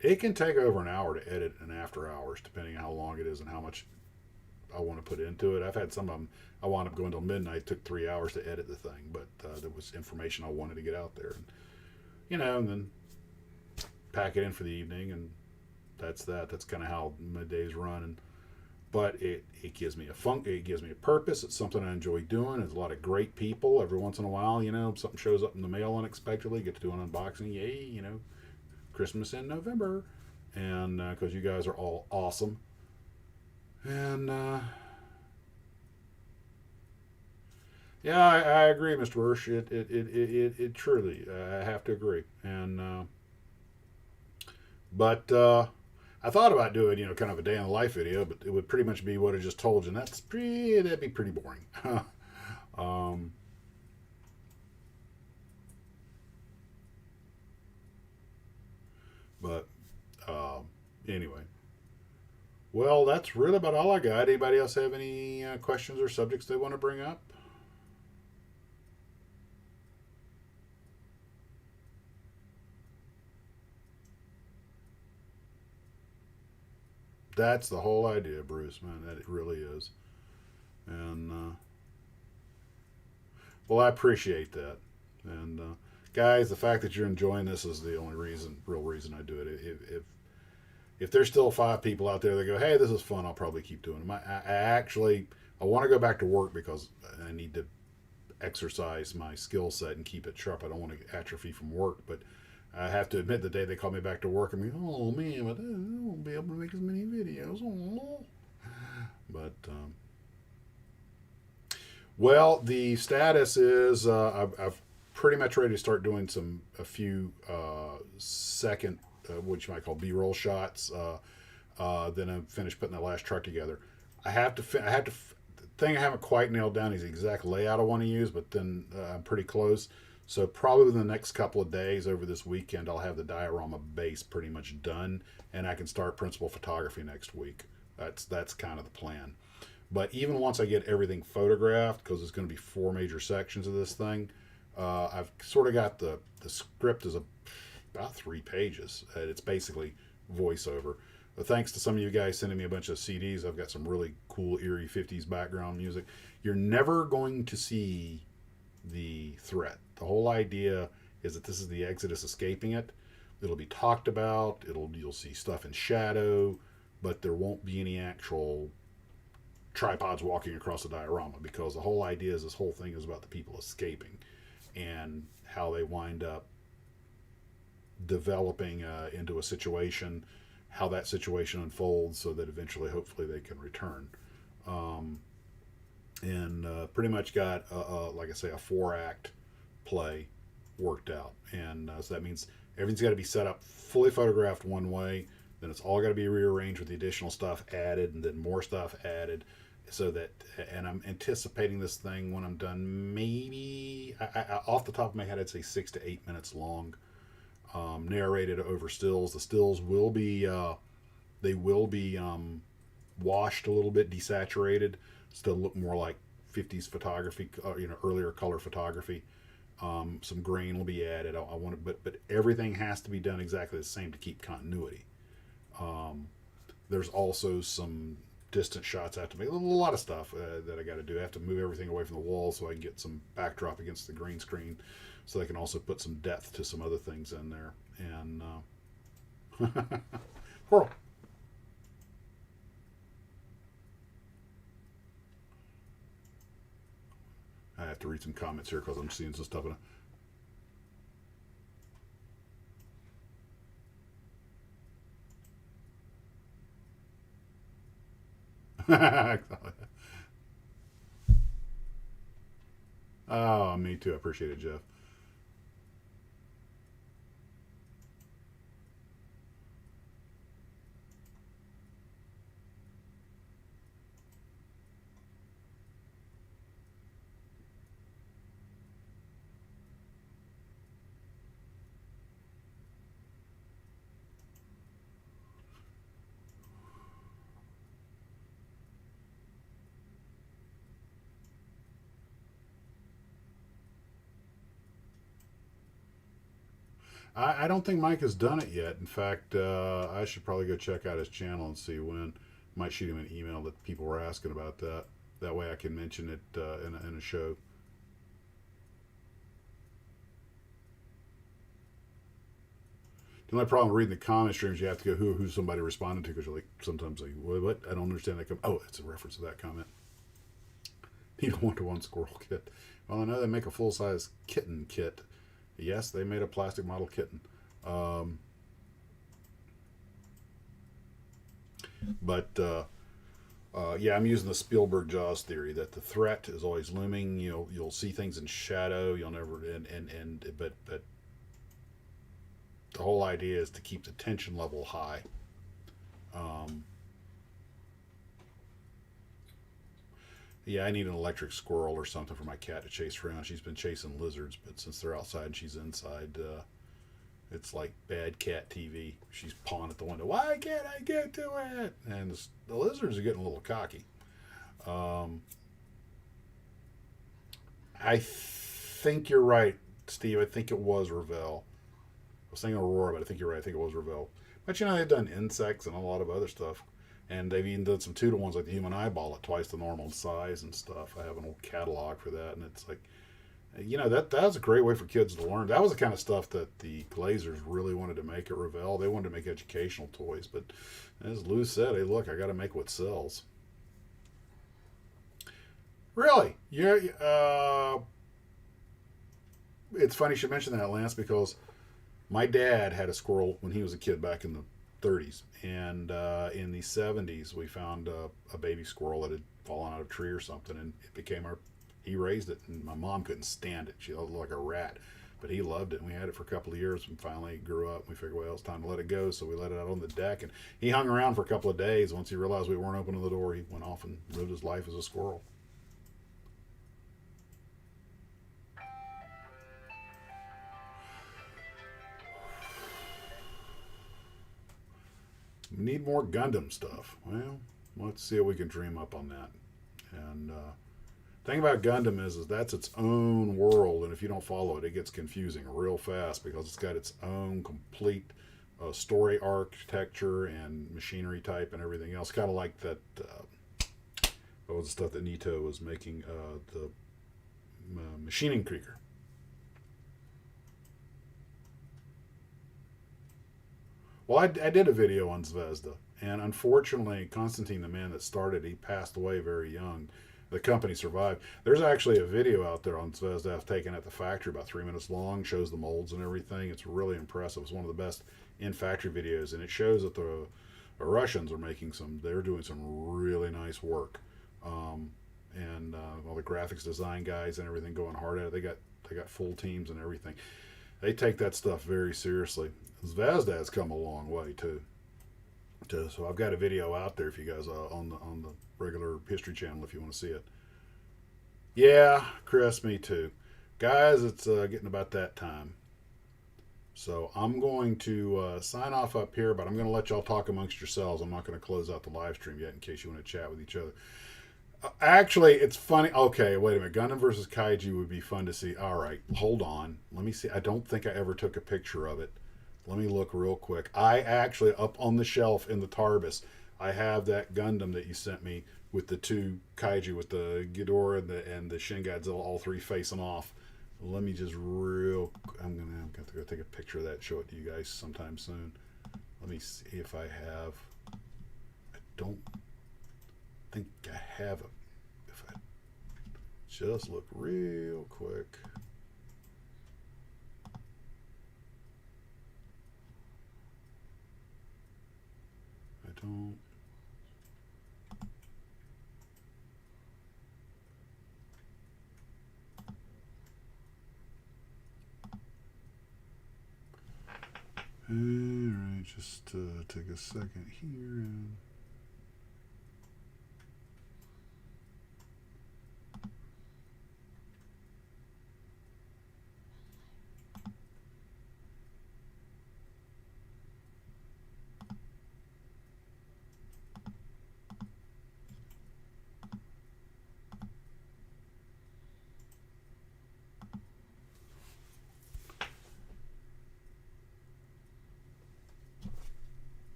It can take over an hour to edit an after hours, depending on how long it is and how much I want to put into it. I've had some of them. I wound up going till midnight. It took 3 hours to edit the thing, but there was information I wanted to get out there, and and then pack it in for the evening, and that's that. That's kind of how my days run. But it gives me it gives me a purpose. It's something I enjoy doing. There's a lot of great people. Every once in a while, something shows up in the mail unexpectedly. Get to do an unboxing. Yay, Christmas in November, and because you guys are all awesome, and yeah, I agree, Mr. Wersch. It truly, I have to agree, and but I thought about doing kind of a day in the life video, but it would pretty much be what I just told you, and that'd be pretty boring. um, but anyway. Well, that's really about all I got. Anybody else have any questions or subjects they want to bring up? That's the whole idea, Bruce, man. That it really is. And, well, I appreciate that. And, guys, the fact that you're enjoying this is the only real reason I do it. If there's still 5 people out there that go, hey, this is fun, I'll probably keep doing them. I want to go back to work because I need to exercise my skill set and keep it sharp. I don't want to atrophy from work, but I have to admit, the day they call me back to work, I'm like, oh man, but I won't be able to make as many videos. Oh. But well, the status is I've pretty much ready to start doing a few second, what you might call B-roll shots. Then I'm finished putting that last truck together. The thing I haven't quite nailed down is the exact layout I want to use, but then I'm pretty close. So probably within the next couple of days over this weekend, I'll have the diorama base pretty much done, and I can start principal photography next week. That's kind of the plan. But even once I get everything photographed, because it's going to be 4 major sections of this thing, I've sort of got the script is about 3 pages. It's basically voiceover. Thanks to some of you guys sending me a bunch of CDs, I've got some really cool eerie 50s background music. You're never going to see the threat. The whole idea is that this is the Exodus escaping it. It'll be talked about. You'll see stuff in shadow, but there won't be any actual tripods walking across the diorama, because the whole idea is this whole thing is about the people escaping and how they wind up developing into a situation, how that situation unfolds, so that eventually, hopefully, they can return. And pretty much got, like I say, a 4-act play worked out. And so that means everything's got to be set up, fully photographed one way, then it's all got to be rearranged with the additional stuff added, and then more stuff added, so that, and I'm anticipating this thing when I'm done, maybe, off the top of my head, I'd say 6 to 8 minutes long, narrated over stills. The stills will be, they will be washed a little bit, desaturated, still look more like 50s photography, earlier color photography. Some grain will be added. I want to, but everything has to be done exactly the same to keep continuity. There's also some distant shots I have to make. A lot of stuff that I got to do. I have to move everything away from the wall so I can get some backdrop against the green screen, so I can also put some depth to some other things in there. And Whirl. I have to read some comments here because I'm seeing some stuff in it. Oh, me too. I appreciate it, Jeff. I don't think Mike has done it yet. In fact, I should probably go check out his channel and see when. Might shoot him an email that people were asking about that. That way I can mention it in a show. The only problem reading the comment streams, you have to go who somebody responded to, because you're like, sometimes like, what? I don't understand that. Oh, it's a reference to that comment. Need a one-to-one squirrel kit. Well, I know they make a full-size kitten kit. Yes, they made a plastic model kitten. Yeah, I'm using the Spielberg Jaws theory that the threat is always looming. You'll see things in shadow. You'll never but the whole idea is to keep the tension level high. Yeah, I need an electric squirrel or something for my cat to chase around. She's been chasing lizards, but since they're outside and she's inside, it's like bad cat TV. She's pawing at the window. Why can't I get to it? And the lizards are getting a little cocky. I think you're right, Steve. I think it was Revell. I was saying Aurora, but I think you're right. I think it was Revell. But they've done insects and a lot of other stuff. And they've even done some 2-to-1s like the human eyeball at twice the normal size and stuff. I have an old catalog for that, and it's like, that was a great way for kids to learn. That was the kind of stuff that the Glazers really wanted to make at Revell. They wanted to make educational toys, but as Lou said, hey, look, I got to make what sells. Really? Yeah. It's funny you should mention that, Lance, because my dad had a squirrel when he was a kid back in the 30s, and in the 70s we found a baby squirrel that had fallen out of a tree or something, and it became he raised it, and my mom couldn't stand it. She looked like a rat, but he loved it, and we had it for a couple of years, and finally it grew up, and we figured, well, it's time to let it go, so we let it out on the deck, and he hung around for a couple of days. Once he realized we weren't opening the door, he went off and lived his life as a squirrel. We need more Gundam stuff. Well, let's see what we can dream up on that. And thing about Gundam is that's its own world, and if you don't follow it, it gets confusing real fast because it's got its own complete story architecture and machinery type and everything else. Kind of like that. What was the stuff that Nito was making? The machining Krieger. Well, I did a video on Zvezda, and unfortunately, Konstantin, the man that started, he passed away very young. The company survived. There's actually a video out there on Zvezda taken at the factory, about 3 minutes long, shows the molds and everything. It's really impressive. It's one of the best in-factory videos, and it shows that the Russians are they're doing some really nice work. And all the graphics design guys and everything going hard at it. They got full teams and everything. They take that stuff very seriously. Zvezda has come a long way too. So I've got a video out there if you guys on the regular History channel if you want to see it. Yeah, Chris, me too, guys. It's getting about that time. So I'm going to sign off up here, but I'm going to let y'all talk amongst yourselves. I'm not going to close out the live stream yet in case you want to chat with each other. Actually, it's funny. Okay, wait a minute. Gundam versus Kaiju would be fun to see. All right, hold on. Let me see. I don't think I ever took a picture of it. Let me look real quick. I actually, up on the shelf in the Tarbis, I have that Gundam that you sent me with the two Kaiju, with the Ghidorah and the Shin Godzilla, all three facing off. Let me just I'm gonna have to go take a picture of that and show it to you guys sometime soon. Let me see if I have. I don't think I have it. If I just look real quick. I don't. Alright, just take a second here and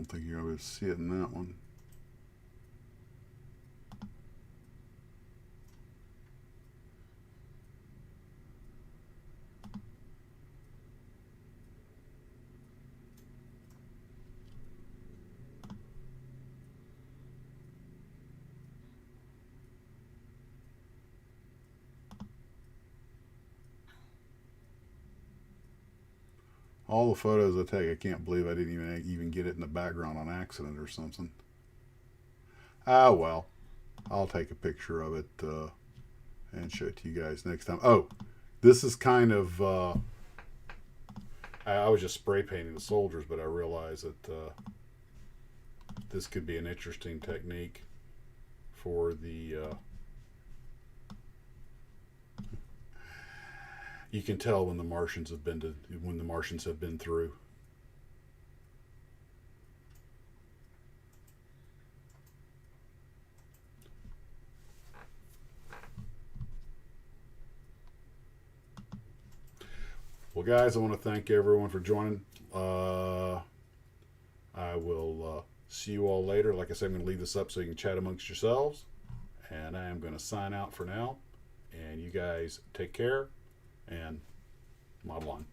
don't think you're going to see it in that one. All the photos I take, I can't believe I didn't even get it in the background on accident or something. Ah, well, I'll take a picture of it and show it to you guys next time. Oh, this is kind of, I was just spray painting the soldiers, but I realized that this could be an interesting technique for the, you can tell when the Martians have been through. Well, guys, I want to thank everyone for joining. I will see you all later. Like I said, I'm going to leave this up so you can chat amongst yourselves. And I am going to sign out for now. And you guys take care and model on.